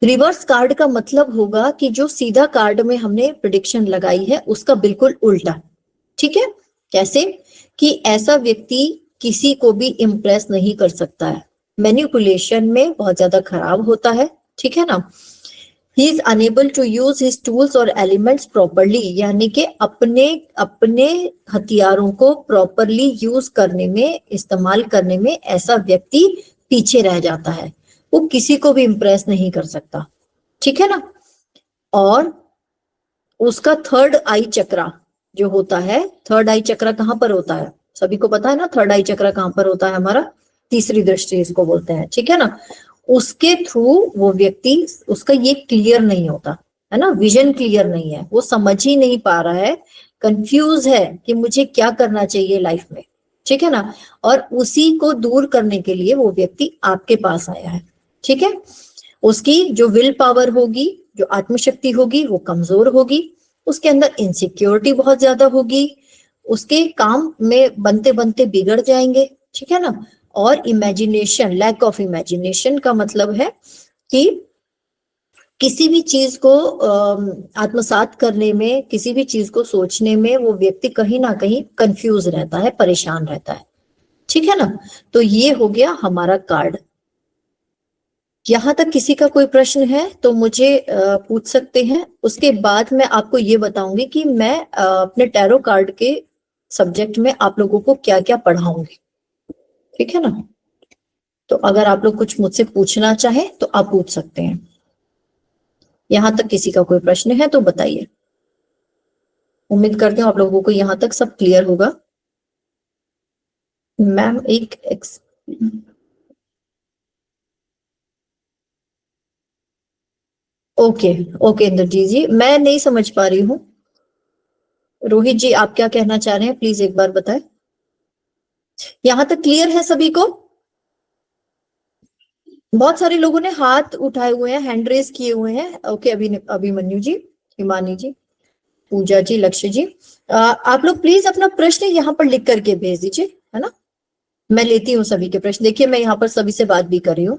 रिवर्स कार्ड का मतलब होगा कि जो सीधा कार्ड में हमने प्रिडिक्शन लगाई है उसका बिल्कुल उल्टा। ठीक है, कैसे कि ऐसा व्यक्ति किसी को भी इम्प्रेस नहीं कर सकता है, मैनिपुलेशन में बहुत ज्यादा खराब होता है, ठीक है ना। He is unable to use his tools और एलिमेंट्स प्रॉपरली, यानी कि अपने अपने हथियारों को प्रॉपरली यूज करने में, इस्तेमाल करने में ऐसा व्यक्ति पीछे रह जाता है, वो किसी को भी इम्प्रेस नहीं कर सकता, ठीक है ना। और उसका थर्ड आई चक्रा जो होता है, थर्ड आई चक्रा कहाँ पर होता है, सभी को पता है ना, थर्ड आई चक्रा कहाँ पर होता है हमारा, तीसरी दृष्टि इसको बोलते हैं, ठीक है ना। उसके थ्रू वो व्यक्ति, उसका ये क्लियर नहीं होता है ना, विजन क्लियर नहीं है, वो समझ ही नहीं पा रहा है, कंफ्यूज है कि मुझे क्या करना चाहिए लाइफ में, ठीक है ना। और उसी को दूर करने के लिए वो व्यक्ति आपके पास आया है, ठीक है। उसकी जो विल पावर होगी, जो आत्मशक्ति होगी वो कमजोर होगी, उसके अंदर इनसिक्योरिटी बहुत ज्यादा होगी, उसके काम में बनते बनते बिगड़ जाएंगे, ठीक है ना। और इमेजिनेशन, लैक ऑफ इमेजिनेशन का मतलब है कि किसी भी चीज को आत्मसात करने में, किसी भी चीज को सोचने में वो व्यक्ति कहीं ना कहीं कंफ्यूज रहता है, परेशान रहता है, ठीक है ना। तो ये हो गया हमारा कार्ड। यहाँ तक किसी का कोई प्रश्न है तो मुझे पूछ सकते हैं, उसके बाद मैं आपको ये बताऊंगी कि मैं अपने टैरो कार्ड के सब्जेक्ट में आप लोगों को क्या क्या पढ़ाऊंगी, ठीक है ना। तो अगर आप लोग कुछ मुझसे पूछना चाहे तो आप पूछ सकते हैं। यहाँ तक किसी का कोई प्रश्न है तो बताइए। उम्मीद करते हूँ आप लोगों को यहाँ तक सब क्लियर होगा। मैम ओके, ओके इंद्रजीत जी, मैं नहीं समझ पा रही हूँ। रोहित जी आप क्या कहना चाह रहे हैं, प्लीज एक बार बताएं। यहाँ तक क्लियर है सभी को? बहुत सारे लोगों ने हाथ उठाए हुए हैं, हैंड रेज किए हुए हैं। ओके, अभिमन्यु जी, हिमानी जी, पूजा जी, लक्ष्य जी, आप लोग प्लीज अपना प्रश्न यहाँ पर लिख करके भेज दीजिए, है ना। मैं लेती हूँ सभी के प्रश्न, देखिए मैं यहाँ पर सभी से बात भी कर रही हूँ।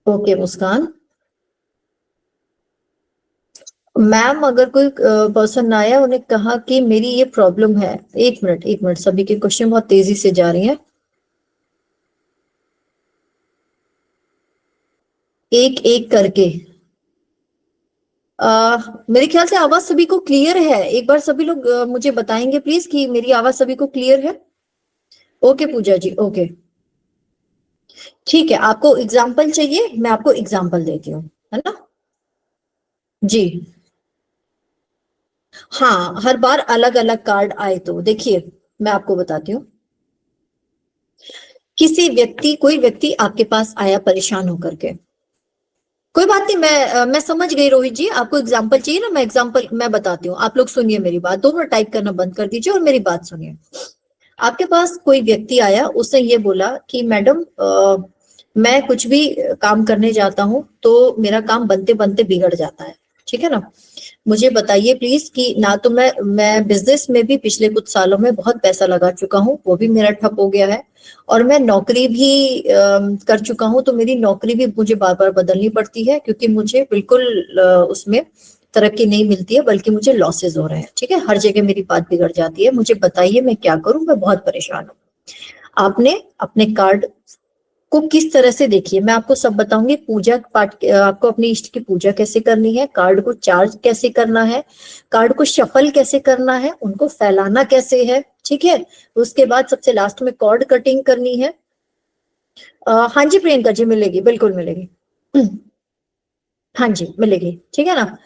ओके मुस्कान मैम, अगर कोई पर्सन आया, उन्हें कहा कि मेरी ये प्रॉब्लम है, एक मिनट एक मिनट, सभी के क्वेश्चन बहुत तेजी से जा रही हैं, एक एक करके। मेरे ख्याल से आवाज सभी को क्लियर है, एक बार सभी लोग मुझे बताएंगे प्लीज कि मेरी आवाज सभी को क्लियर है। ओके पूजा जी, ओके ठीक है, आपको एग्जाम्पल चाहिए, मैं आपको एग्जाम्पल देती हूँ, है ना। जी हाँ, हर बार अलग अलग कार्ड आए तो देखिए मैं आपको बताती हूँ। कोई व्यक्ति आपके पास आया परेशान होकर के, कोई बात नहीं, मैं समझ गई रोहित जी, आपको एग्जाम्पल चाहिए ना, मैं एग्जाम्पल मैं बताती हूँ, आप लोग सुनिए मेरी बात, 2 मिनट टाइप करना बंद कर दीजिए और मेरी बात सुनिए। आपके पास कोई व्यक्ति आया, उसने ये बोला कि मैडम मैं कुछ भी काम करने जाता हूँ तो मेरा काम बनते बनते बिगड़ जाता है, ठीक है ना। मुझे बताइए प्लीज कि ना तो मैं बिजनेस में भी पिछले कुछ सालों में बहुत पैसा लगा चुका हूँ, वो भी मेरा ठप हो गया है, और मैं नौकरी भी कर चुका हूँ, तो मेरी नौकरी भी मुझे बार बार बदलनी पड़ती है क्योंकि मुझे बिल्कुल उसमें तरक्की नहीं मिलती है, बल्कि मुझे लॉसेज हो रहे हैं, ठीक है, हर जगह मेरी बात बिगड़ जाती है, मुझे बताइए मैं क्या करूं, मैं बहुत परेशान हूँ। आपने अपने कार्ड को किस तरह से, देखिए मैं आपको सब बताऊंगी, पूजा पाठ आपको अपने इष्ट की पूजा कैसे करनी है, कार्ड को चार्ज कैसे करना है, कार्ड को शफल कैसे करना है, उनको फैलाना कैसे है, ठीक है। उसके बाद सबसे लास्ट में कॉर्ड कटिंग करनी है। हाँ जी प्रियंका जी, मिलेगी, बिल्कुल मिलेगी। हाँ जी मिलेगी, ठीक है ना।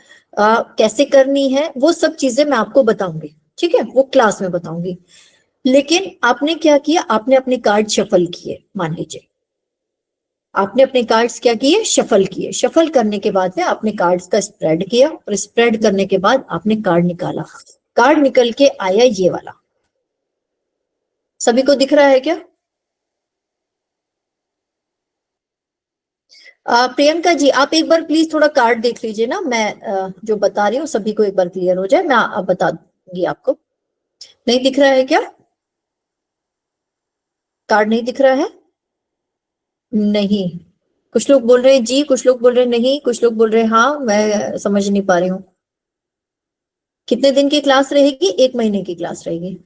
कैसे करनी है वो सब चीजें मैं आपको बताऊंगी, ठीक है, वो क्लास में बताऊंगी। लेकिन आपने क्या किया, आपने अपने कार्ड शफल किए, मान लीजिए आपने अपने कार्ड्स क्या किए, शफल किए, शफल करने के बाद में आपने कार्ड्स का स्प्रेड किया, और स्प्रेड करने के बाद आपने कार्ड निकाला, कार्ड निकल के आया ये वाला, सभी को दिख रहा है क्या? प्रियंका जी, आप एक बार प्लीज थोड़ा कार्ड देख लीजिए ना, मैं जो बता रही हूँ सभी को एक बार क्लियर हो जाए, मैं अब बता दूंगी आपको। नहीं दिख रहा है क्या? कार्ड नहीं दिख रहा है? नहीं। कुछ लोग बोल रहे हैं जी, कुछ लोग बोल रहे हैं नहीं, कुछ लोग बोल रहे हैं हाँ, मैं समझ नहीं पा रही हूँ। कितने दिन की क्लास रहेगी? 1 महीने की क्लास रहेगी।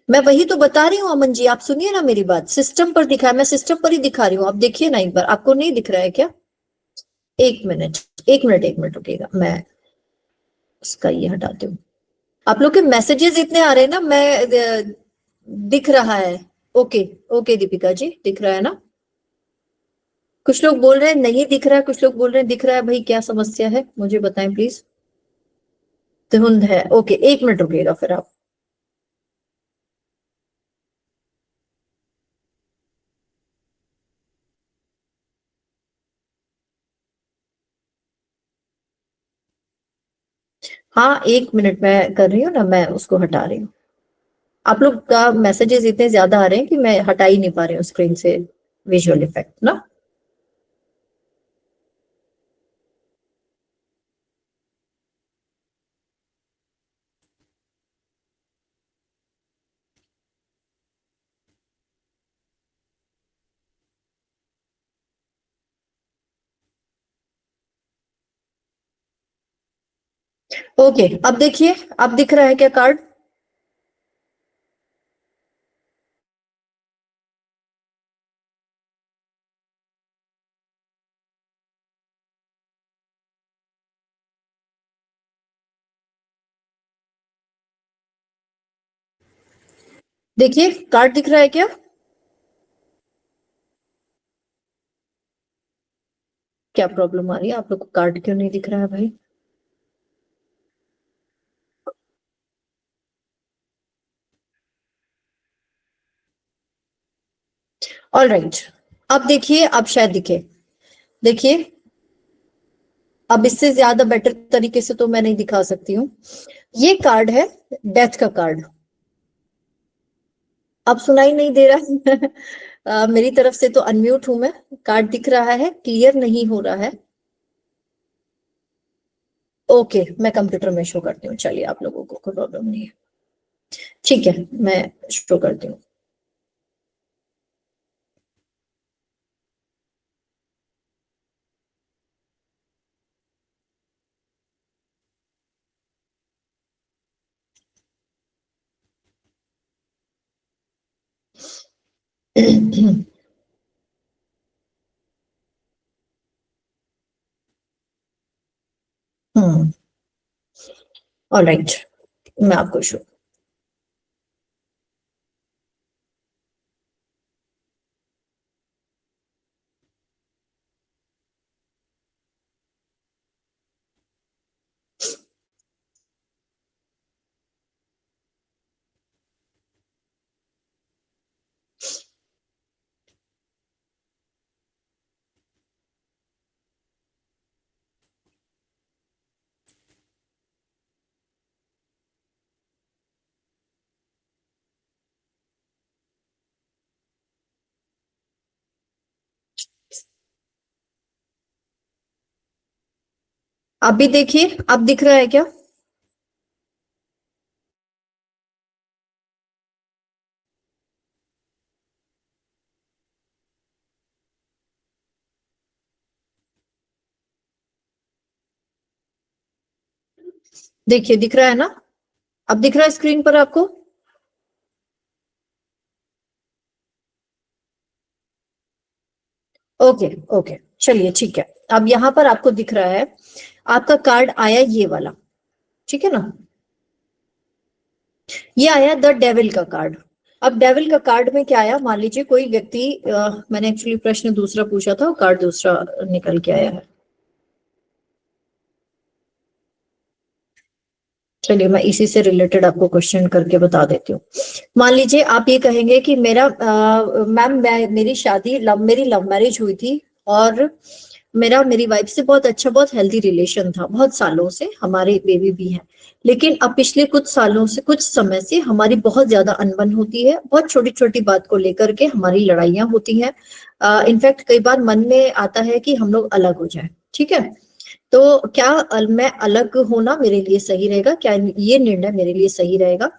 मैं वही तो बता रही हूँ अमन जी, आप सुनिए ना मेरी बात, सिस्टम पर दिखा है, मैं सिस्टम पर ही दिखा रही हूँ, आप देखिए ना एक बार, आपको नहीं दिख रहा है क्या? 1 मिनट, 1 मिनट, 1 मिनट रुकिएगा, मैं इसका ये हटाती हूँ। आप लोग के मैसेजेस इतने आ रहे हैं ना, मैं दिख रहा है। ओके। ओके दीपिका जी, दिख रहा है ना? कुछ लोग बोल रहे हैं नहीं दिख रहा है, कुछ लोग बोल रहे हैं दिख रहा है, भाई क्या समस्या है मुझे बताएं प्लीज। धुंध है, ओके, 1 मिनट रुकिएगा फिर आप। हाँ 1 मिनट मैं कर रही हूँ ना, मैं उसको हटा रही हूँ। आप लोग का मैसेजेस इतने ज्यादा आ रहे हैं कि मैं हटा ही नहीं पा रही हूँ स्क्रीन से विजुअल इफेक्ट ना। ओके, अब देखिए, अब दिख रहा है क्या कार्ड? देखिए कार्ड दिख रहा है क्या? क्या प्रॉब्लम आ रही है आप लोग को, कार्ड क्यों नहीं दिख रहा है भाई? ऑल राइट, अब देखिए, अब शायद दिखे। देखिए, अब इससे ज्यादा बेटर तरीके से तो मैं नहीं दिखा सकती हूँ। ये कार्ड है डेथ का कार्ड। अब सुनाई नहीं दे रहा है? मेरी तरफ से तो अनम्यूट हूं मैं। कार्ड दिख रहा है, क्लियर नहीं हो रहा है। ओके, मैं कंप्यूटर में शो करती हूँ, चलिए आप लोगों को कोई प्रॉब्लम नहीं है। ठीक है, मैं शो करती हूँ। हम्म। ऑल राइट, मैं आपको शो। आप भी देखिए, अब दिख रहा है क्या? देखिए दिख रहा है ना? अब दिख रहा है स्क्रीन पर आपको? ओके। ओके, चलिए ठीक है। अब यहाँ पर आपको दिख रहा है, आपका कार्ड आया ये वाला, ठीक है ना? ये आया द डेविल का कार्ड। अब डेविल का कार्ड में क्या आया, मान लीजिए कोई व्यक्ति, मैंने एक्चुअली प्रश्न दूसरा पूछा था, कार्ड दूसरा निकल के आया है। चलिए मैं इसी से रिलेटेड आपको क्वेश्चन करके बता देती हूँ। मान लीजिए आप ये कहेंगे कि मेरा मैम, मैं मेरी शादी मेरी लव मैरिज हुई थी, और मेरा मेरी वाइफ से बहुत अच्छा, बहुत हेल्दी रिलेशन था, बहुत सालों से, हमारे बेबी भी हैं। लेकिन अब पिछले कुछ सालों से, कुछ समय से हमारी बहुत ज्यादा अनबन होती है, बहुत छोटी छोटी बात को लेकर के हमारी लड़ाइयां होती हैं। इनफैक्ट कई बार मन में आता है कि हम लोग अलग हो जाएं। ठीक है, तो क्या मैं अलग होना मेरे लिए सही रहेगा? क्या ये निर्णय मेरे लिए सही रहेगा?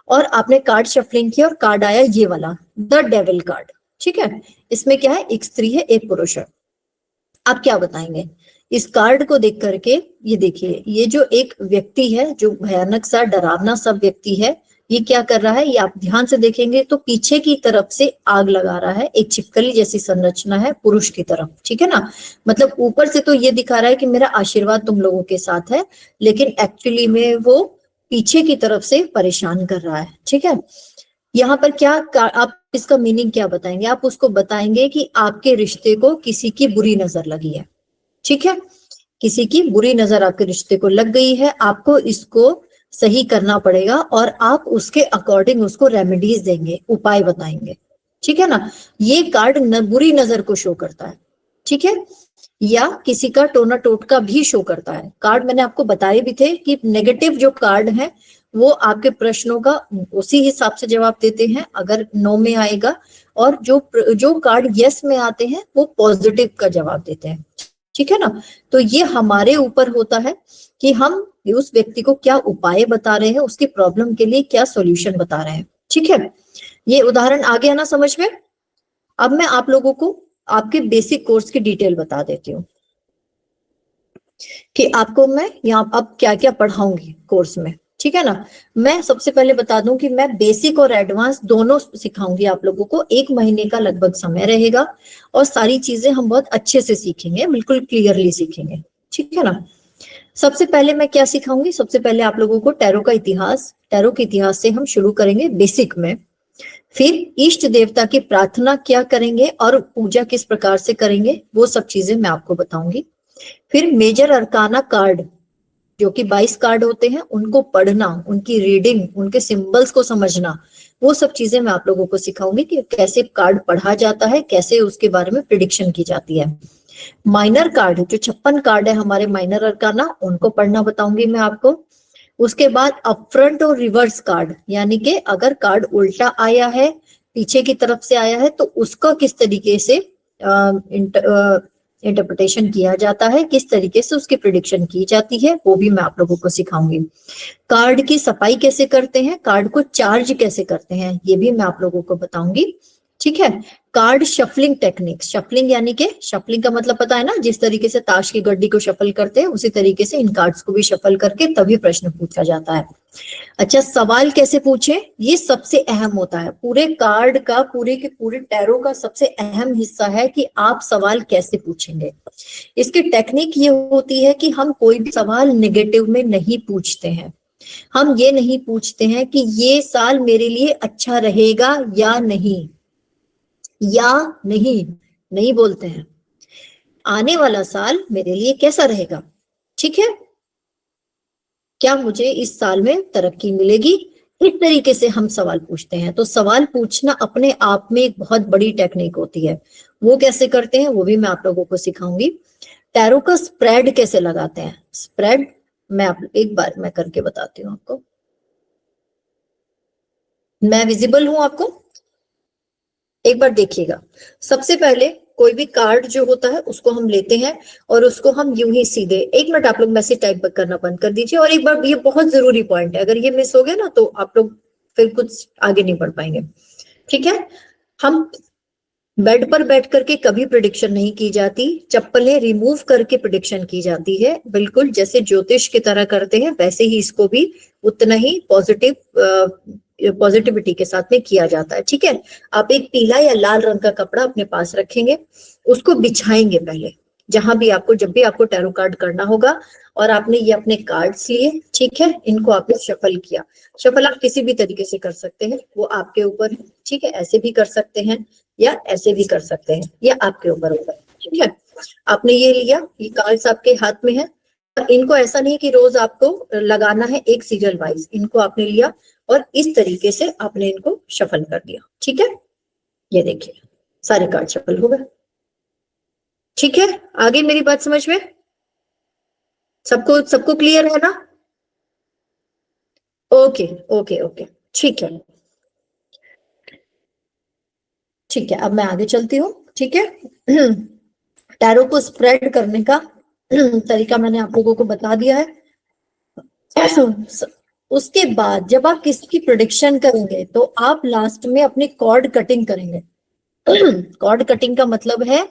और आपने कार्ड शफलिंग किया और कार्ड आया ये वाला, द डेविल कार्ड। ठीक है, इसमें क्या है, एक स्त्री है, एक पुरुष है। आप क्या बताएंगे इस कार्ड को देख करके? ये देखिए, ये जो एक व्यक्ति है, जो भयानक सा डरावना सा व्यक्ति है, ये क्या कर रहा है, ये आप ध्यान से देखेंगे तो पीछे की तरफ से आग लगा रहा है, एक छिपकली जैसी संरचना है पुरुष की तरफ। ठीक है ना, मतलब ऊपर से तो ये दिखा रहा है कि मेरा आशीर्वाद तुम लोगों के साथ है, लेकिन एक्चुअली में वो पीछे की तरफ से परेशान कर रहा है। ठीक है, यहाँ पर क्या आप इसका मीनिंग क्या बताएंगे? आप उसको बताएंगे कि आपके रिश्ते को किसी की बुरी नजर लगी है। ठीक है, किसी की बुरी नजर आपके रिश्ते को लग गई है, आपको इसको सही करना पड़ेगा और आप उसके अकॉर्डिंग उसको रेमेडीज देंगे, उपाय बताएंगे। ठीक है ना, ये कार्ड बुरी नजर को शो करता है। ठीक है, या किसी का टोना टोटका भी शो करता है। कार्ड मैंने आपको बताए भी थे कि नेगेटिव जो कार्ड है वो आपके प्रश्नों का उसी हिसाब से जवाब देते हैं, अगर नो में आएगा, और जो जो कार्ड यस में आते हैं वो पॉजिटिव का जवाब देते हैं। ठीक है ना, तो ये हमारे ऊपर होता है कि हम उस व्यक्ति को क्या उपाय बता रहे हैं, उसकी प्रॉब्लम के लिए क्या सॉल्यूशन बता रहे हैं। ठीक है, ये उदाहरण आ गया ना समझ में? अब मैं आप लोगों को आपके बेसिक कोर्स की डिटेल बता देती हूँ कि आपको मैं यहाँ अब क्या क्या पढ़ाऊंगी कोर्स में। ठीक है ना, मैं सबसे पहले बता दूं कि मैं बेसिक और एडवांस दोनों सिखाऊंगी आप लोगों को। 1 महीने का लगभग समय रहेगा और सारी चीजें हम बहुत अच्छे से सीखेंगे, बिल्कुल क्लियरली सीखेंगे। ठीक है ना, सबसे पहले मैं क्या सिखाऊंगी? सबसे पहले आप लोगों को टैरो का इतिहास, टैरो के इतिहास से हम शुरू करेंगे बेसिक में। फिर इष्ट देवता की प्रार्थना क्या करेंगे और पूजा किस प्रकार से करेंगे, वो सब चीजें मैं आपको बताऊंगी। फिर मेजर अरकाना कार्ड, जो कि 22 कार्ड होते हैं, उनको पढ़ना, उनकी रीडिंग, उनके सिंबल्स को समझना, वो सब चीजें मैं आप लोगों को सिखाऊंगी कि कैसे कार्ड पढ़ा जाता है, कैसे उसके बारे में प्रिडिक्शन की जाती है। माइनर कार्ड, जो 56 कार्ड है हमारे माइनर अरकाना, उनको पढ़ना बताऊंगी मैं आपको। उसके बाद अपफ्रंट और रिवर्स कार्ड, यानी कि अगर कार्ड उल्टा आया है, पीछे की तरफ से आया है, तो उसका किस तरीके से इंटरप्रिटेशन किया जाता है, किस तरीके से उसकी प्रिडिक्शन की जाती है, वो भी मैं आप लोगों को सिखाऊंगी। कार्ड की सफाई कैसे करते हैं, कार्ड को चार्ज कैसे करते हैं, ये भी मैं आप लोगों को बताऊंगी। ठीक है, कार्ड शफलिंग टेक्निक, शफलिंग यानी कि शफलिंग का मतलब पता है ना, जिस तरीके से ताश की गड्डी को शफल करते हैं उसी तरीके से इन कार्ड्स को भी शफल करके तभी प्रश्न पूछा जाता है। अच्छा, सवाल कैसे पूछे, ये सबसे अहम होता है पूरे कार्ड का, पूरे के पूरे टैरो का सबसे अहम हिस्सा है कि आप सवाल कैसे पूछेंगे। इसकी टेक्निक ये होती है कि हम कोई भी सवाल नेगेटिव में नहीं पूछते हैं। हम ये नहीं पूछते हैं कि ये साल मेरे लिए अच्छा रहेगा या नहीं, या नहीं, नहीं बोलते हैं। आने वाला साल मेरे लिए कैसा रहेगा, ठीक है, क्या मुझे इस साल में तरक्की मिलेगी, इस तरीके से हम सवाल पूछते हैं। तो सवाल पूछना अपने आप में एक बहुत बड़ी टेक्निक होती है। वो कैसे करते हैं वो भी मैं आप लोगों को सिखाऊंगी। टैरो का स्प्रेड कैसे लगाते हैं, स्प्रेड मैं आप एक बार मैं करके बताती हूँ आपको। मैं विजिबल हूं आपको? एक बार देखिएगा। सबसे पहले कोई भी कार्ड जो होता है उसको हम लेते हैं और उसको हम यूं ही सीधे, 1 मिनट आप लोग मैसेज टाइप करना बंद कर दीजिए। और एक बार, ये बहुत जरूरी पॉइंट है, अगर ये मिस हो गया ना तो आप लोग फिर कुछ आगे नहीं बढ़ पाएंगे। ठीक है, हम बेड पर बैठ करके कभी प्रिडिक्शन नहीं की जाती, चप्पलें रिमूव करके प्रिडिक्शन की जाती है। बिल्कुल जैसे ज्योतिष की तरह करते हैं वैसे ही इसको भी उतना ही पॉजिटिविटी के साथ में किया जाता है। ठीक है, आप एक पीला या लाल रंग का कपड़ा अपने पास रखेंगे, उसको बिछाएंगे पहले, जहां भी आपको, जब भी आपको टैरो कार्ड करना होगा, और आपने ये अपने कार्ड्स लिए, ठीक है, इनको आपने शफल किया। शफल आप किसी भी तरीके से कर सकते हैं, वो आपके ऊपर है। ठीक है, ऐसे भी कर सकते हैं या ऐसे भी कर सकते हैं, ये आपके ऊपर होगा। ठीक है, आपने ये लिया, ये कार्ड्स आपके हाथ में है। इनको ऐसा नहीं कि रोज आपको लगाना है एक सीरियल वाइज, इनको आपने लिया और इस तरीके से आपने इनको शफल कर दिया। ठीक है, ये देखिए सारे कार्ड शफल हो गए। ठीक है, आगे मेरी बात समझ में? सबको सबको क्लियर है ना? ओके ओके ओके, ठीक है। ठीक है, अब मैं आगे चलती हूँ। ठीक है। टैरो को स्प्रेड करने का तरीका मैंने आप लोगों को बता दिया है। उसके बाद जब आप किसी की प्रोडिक्शन करेंगे तो आप लास्ट में अपनी कॉर्ड कटिंग करेंगे। कॉर्ड कटिंग का मतलब है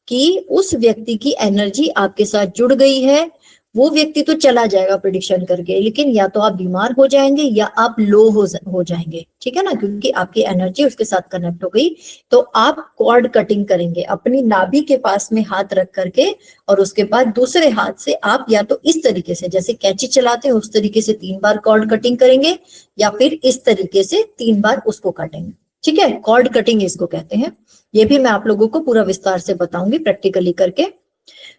कि उस व्यक्ति की एनर्जी आपके साथ जुड़ गई है। वो व्यक्ति तो चला जाएगा प्रिडिक्शन करके, लेकिन या तो आप बीमार हो जाएंगे या आप लो हो जाएंगे, ठीक है ना, क्योंकि आपकी एनर्जी उसके साथ कनेक्ट हो गई। तो आप कॉर्ड कटिंग करेंगे अपनी नाभि के पास में हाथ रख करके, और उसके बाद दूसरे हाथ से आप या तो इस तरीके से जैसे कैंची चलाते हैं उस तरीके से 3 बार कॉर्ड कटिंग करेंगे, या फिर इस तरीके से 3 बार उसको काटेंगे। ठीक है, कॉर्ड कटिंग इसको कहते हैं। ये भी मैं आप लोगों को पूरा विस्तार से बताऊंगी प्रैक्टिकली करके।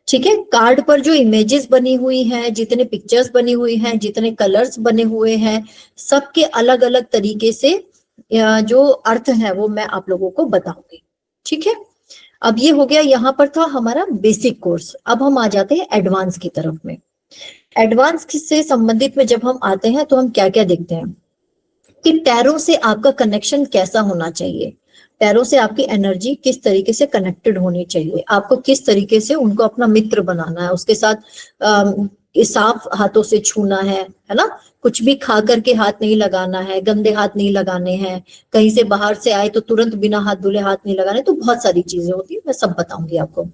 ठीक है, कार्ड पर जो इमेजेस बनी हुई हैं, जितने पिक्चर्स बनी हुई हैं, जितने कलर्स बने हुए हैं, सबके अलग अलग तरीके से जो अर्थ है वो मैं आप लोगों को बताऊंगी। ठीक है, अब ये हो गया, यहाँ पर था हमारा बेसिक कोर्स। अब हम आ जाते हैं एडवांस की तरफ में। एडवांस से संबंधित में जब हम आते हैं तो हम क्या क्या देखते हैं कि टैरो से आपका कनेक्शन कैसा होना चाहिए, टैरो से आपकी एनर्जी किस तरीके से कनेक्टेड होनी चाहिए, आपको किस तरीके से उनको अपना मित्र बनाना है, उसके साथ साफ हाथों से छूना है ना, कुछ भी खा करके हाथ नहीं लगाना है, गंदे हाथ नहीं लगाने हैं, कहीं से बाहर से आए तो तुरंत बिना हाथ धुले हाथ नहीं लगाने। तो बहुत सारी चीजें होती है, मैं सब बताऊंगी आपको।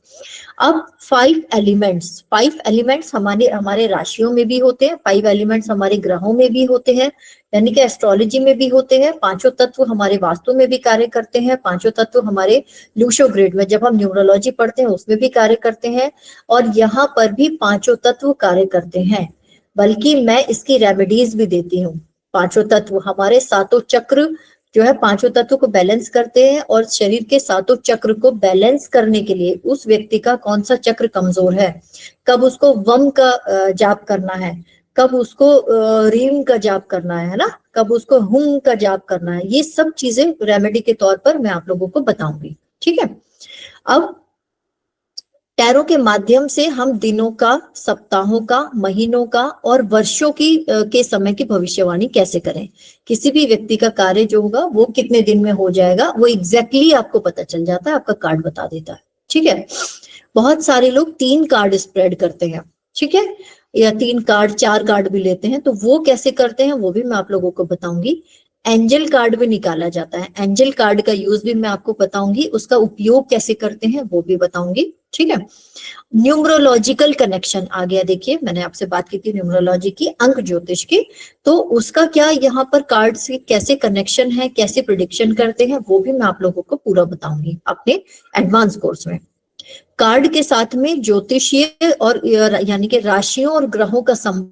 अब 5 एलिमेंट्स हमारे हमारे राशियों में भी होते हैं, 5 एलिमेंट्स हमारे ग्रहों में भी होते हैं, यानी कि एस्ट्रोलॉजी में भी होते हैं। पांचों तत्व हमारे वास्तु में भी कार्य करते हैं, पांचों तत्व हमारे लूशो ग्रिड में जब हम न्यूमरोलॉजी पढ़ते हैं उसमें भी कार्य करते हैं, और यहाँ पर भी पांचों तत्व कार्य करते हैं। बल्कि मैं इसकी रेमेडीज भी देती हूँ। पांचों तत्व हमारे सातों चक्र जो है पांचों तत्व को बैलेंस करते हैं, और शरीर के सातों चक्र को बैलेंस करने के लिए उस व्यक्ति का कौन सा चक्र कमजोर है, कब उसको वम का जाप करना है, कब उसको रीम का जाप करना है ना, कब उसको हुम का जाप करना है, ये सब चीजें रेमेडी के तौर पर मैं आप लोगों को बताऊंगी। ठीक है, अब टैरो के माध्यम से हम दिनों का, सप्ताहों का, महीनों का और वर्षों की के समय की भविष्यवाणी कैसे करें। किसी भी व्यक्ति का कार्य जो होगा वो कितने दिन में हो जाएगा वो एग्जैक्टली आपको पता चल जाता है, आपका कार्ड बता देता है। ठीक है, बहुत सारे लोग 3 कार्ड स्प्रेड करते हैं, ठीक है, या 3 कार्ड 4 कार्ड भी लेते हैं, तो वो कैसे करते हैं वो भी मैं आप लोगों को बताऊंगी। एंजल कार्ड भी निकाला जाता है, एंजल कार्ड का यूज भी मैं आपको बताऊंगी, उसका उपयोग कैसे करते हैं वो भी बताऊंगी। ठीक है, न्यूमरोलॉजिकल कनेक्शन आ गया। देखिए मैंने आपसे बात की थी न्यूमरोलॉजी की, अंक ज्योतिष की, तो उसका क्या यहाँ पर कार्ड से कैसे कनेक्शन है, कैसे प्रिडिक्शन करते हैं वो भी मैं आप लोगों को पूरा बताऊंगी अपने एडवांस कोर्स में। कार्ड के साथ में ज्योतिषीय और यानी कि राशियों और ग्रहों का संबंध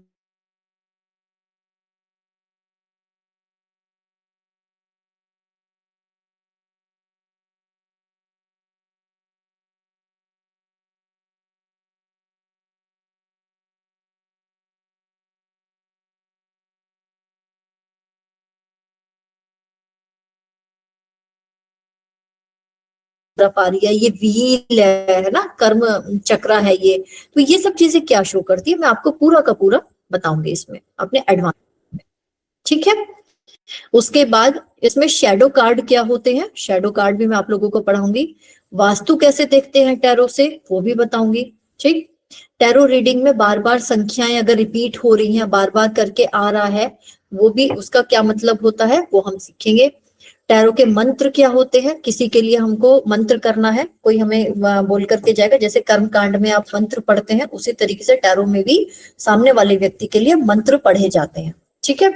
आ रही है, ये व्हील है ना, कर्म चक्रा है ये, तो ये सब चीजें क्या शो करती है मैं आपको पूरा का पूरा बताऊंगी इसमें अपने एडवांस। ठीक है, उसके बाद इसमें शेडो कार्ड क्या होते हैं, शेडो कार्ड भी मैं आप लोगों को पढ़ाऊंगी। वास्तु कैसे देखते हैं टैरो से वो भी बताऊंगी। ठीक, टैरो रीडिंग में बार बार संख्याएं अगर रिपीट हो रही हैं, बार बार करके आ रहा है, वो भी उसका क्या मतलब होता है वो हम सीखेंगे। टैरो के मंत्र क्या होते हैं, किसी के लिए हमको मंत्र करना है, कोई हमें बोल करके जाएगा, जैसे कर्म कांड में आप मंत्र पढ़ते हैं उसी तरीके से टैरो में भी सामने वाले व्यक्ति के लिए मंत्र पढ़े जाते हैं। ठीक है,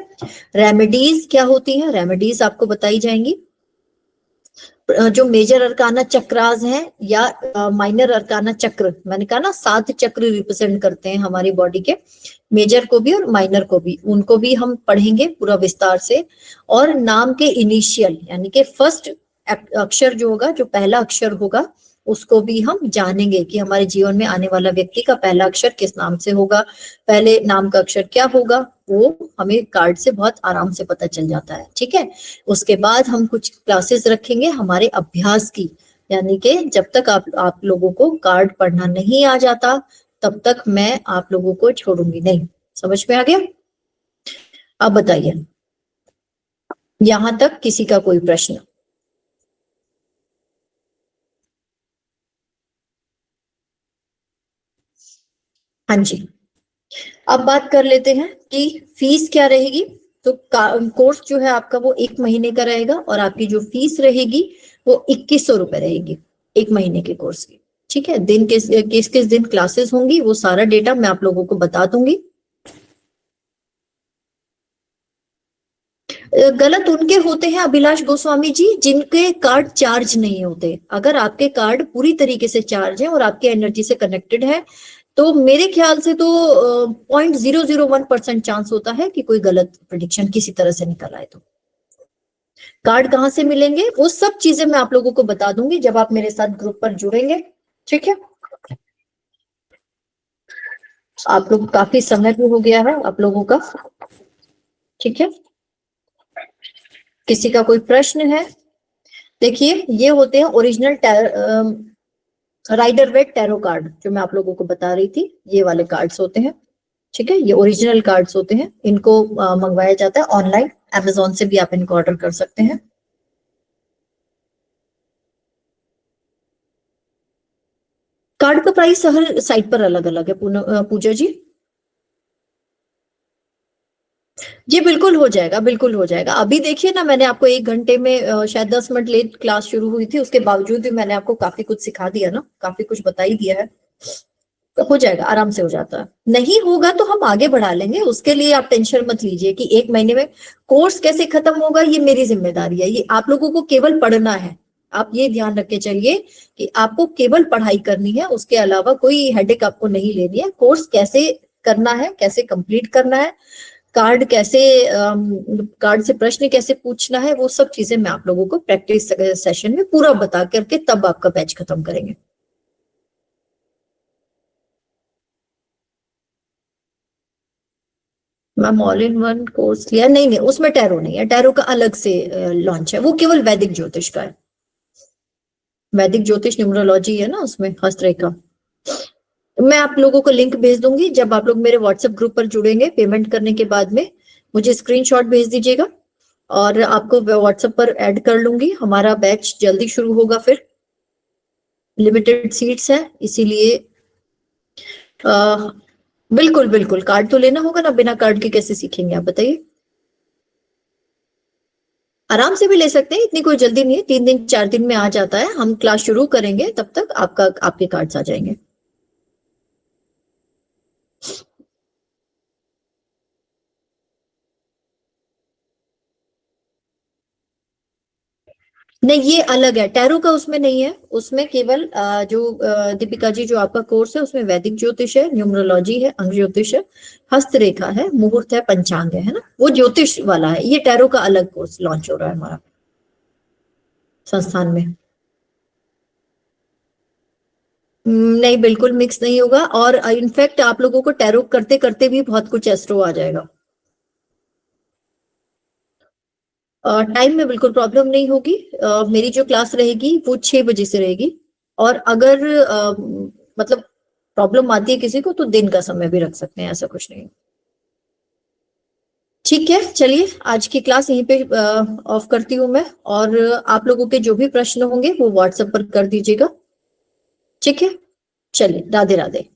रेमेडीज क्या होती हैं, रेमेडीज आपको बताई जाएंगी। जो मेजर अरकाना चक्रास हैं या माइनर अरकाना चक्र, मैंने कहा ना 7 चक्र रिप्रेजेंट करते हैं हमारी बॉडी के, मेजर को भी और माइनर को भी, उनको भी हम पढ़ेंगे पूरा विस्तार से। और नाम के इनिशियल यानी कि फर्स्ट अक्षर जो होगा, जो पहला अक्षर होगा, उसको भी हम जानेंगे कि हमारे जीवन में आने वाला व्यक्ति का पहला अक्षर किस नाम से होगा, पहले नाम का अक्षर क्या होगा, वो हमें कार्ड से बहुत आराम से पता चल जाता है। ठीक है, उसके बाद हम कुछ क्लासेस रखेंगे हमारे अभ्यास की, यानी कि जब तक आप लोगों को कार्ड पढ़ना नहीं आ जाता तब तक मैं आप लोगों को छोड़ूंगी नहीं। समझ में आ गया? अब बताइए, यहां तक किसी का कोई प्रश्न? हाँ जी। अब बात कर लेते हैं कि फीस क्या रहेगी। तो कोर्स जो है आपका वो 1 महीने का रहेगा और आपकी जो फीस रहेगी वो 2100 रुपए रहेगी 1 महीने के कोर्स की। ठीक है, दिन किस किस दिन क्लासेस होंगी वो सारा डेटा मैं आप लोगों को बता दूंगी। गलत उनके होते हैं अभिलाष गोस्वामी जी जिनके कार्ड चार्ज नहीं होते। अगर आपके कार्ड पूरी तरीके से चार्ज है और आपके एनर्जी से कनेक्टेड है तो मेरे ख्याल से तो 0.001% चांस होता है कि कोई गलत प्रिडिक्शन किसी तरह से निकल आए। तो कार्ड कहाँ से मिलेंगे वो सब चीजें मैं आप लोगों को बता दूंगी जब आप मेरे साथ ग्रुप पर जुड़ेंगे। ठीक है, आप लोग काफी समय भी हो गया है आप लोगों का। ठीक है, किसी का कोई प्रश्न है? देखिए, ये होते हैं original Rider Waite tarot card जो मैं आप लोगों को बता रही थी, ये वाले कार्ड्स होते हैं। ठीक है, ये ओरिजिनल कार्ड्स होते हैं, इनको मंगवाया जाता है ऑनलाइन, अमेजोन से भी आप इनको ऑर्डर कर सकते हैं। कार्ड का प्राइस हर साइट पर अलग अलग है पूजा जी। जी बिल्कुल हो जाएगा, बिल्कुल हो जाएगा। अभी देखिए ना, मैंने आपको 1 घंटे में शायद 10 मिनट लेट क्लास शुरू हुई थी, उसके बावजूद भी मैंने आपको काफी कुछ सिखा दिया ना, काफी कुछ बता ही दिया है। तो हो जाएगा, आराम से हो जाता है। नहीं होगा तो हम आगे बढ़ा लेंगे, उसके लिए आप टेंशन मत लीजिए कि 1 महीने में कोर्स कैसे खत्म होगा ये मेरी जिम्मेदारी है। ये आप लोगों को केवल पढ़ना है। आप ये ध्यान रख के चलिए कि आपको केवल पढ़ाई करनी है, उसके अलावा कोई हेडेक आपको नहीं लेनी है। कोर्स कैसे करना है, कैसे कंप्लीट करना है, कार्ड कैसे कार्ड से प्रश्न कैसे पूछना है, वो सब चीजें मैं आप लोगों को प्रैक्टिस सेशन में पूरा बता करके तब आपका बैच खत्म करेंगे। Ma'am all in one course लिया? नहीं नहीं, उसमें टैरो नहीं है, टैरो का अलग से लॉन्च है, वो केवल वैदिक ज्योतिष का है। वैदिक ज्योतिष न्यूमरोलॉजी है ना उसमें, हस्तरेखा। मैं आप लोगों को लिंक भेज दूंगी जब आप लोग मेरे व्हाट्सएप ग्रुप पर जुड़ेंगे। पेमेंट करने के बाद में मुझे स्क्रीनशॉट भेज दीजिएगा और आपको व्हाट्सएप पर ऐड कर लूंगी। हमारा बैच जल्दी शुरू होगा, फिर लिमिटेड सीट्स है इसीलिए बिल्कुल बिल्कुल कार्ड तो लेना होगा ना, बिना कार्ड के कैसे सीखेंगे आप बताइए। आराम से भी ले सकते हैं, इतनी कोई जल्दी नहीं है, 3 दिन 4 दिन में आ जाता है। हम क्लास शुरू करेंगे तब तक आपके कार्ड्स आ जाएंगे। नहीं, ये अलग है, टैरो का उसमें नहीं है। उसमें केवल दीपिका जी जो आपका कोर्स है उसमें वैदिक ज्योतिष है, न्यूमरोलॉजी है, अंग ज्योतिष है, हस्तरेखा है, मुहूर्त है, पंचांग है ना, वो ज्योतिष वाला है। ये टैरो का अलग कोर्स लॉन्च हो रहा है हमारा संस्थान में। नहीं, बिल्कुल मिक्स नहीं होगा, और इनफैक्ट आप लोगों को टैरो करते करते भी बहुत कुछ एस्ट्रो आ जाएगा। टाइम में बिल्कुल प्रॉब्लम नहीं होगी। मेरी जो क्लास रहेगी वो 6 बजे से रहेगी, और अगर मतलब प्रॉब्लम आती है किसी को तो दिन का समय भी रख सकते हैं, ऐसा कुछ नहीं। ठीक है, चलिए आज की क्लास यहीं पे ऑफ करती हूँ मैं, और आप लोगों के जो भी प्रश्न होंगे वो व्हाट्सएप पर कर दीजिएगा। ठीक है, चलिए, राधे राधे।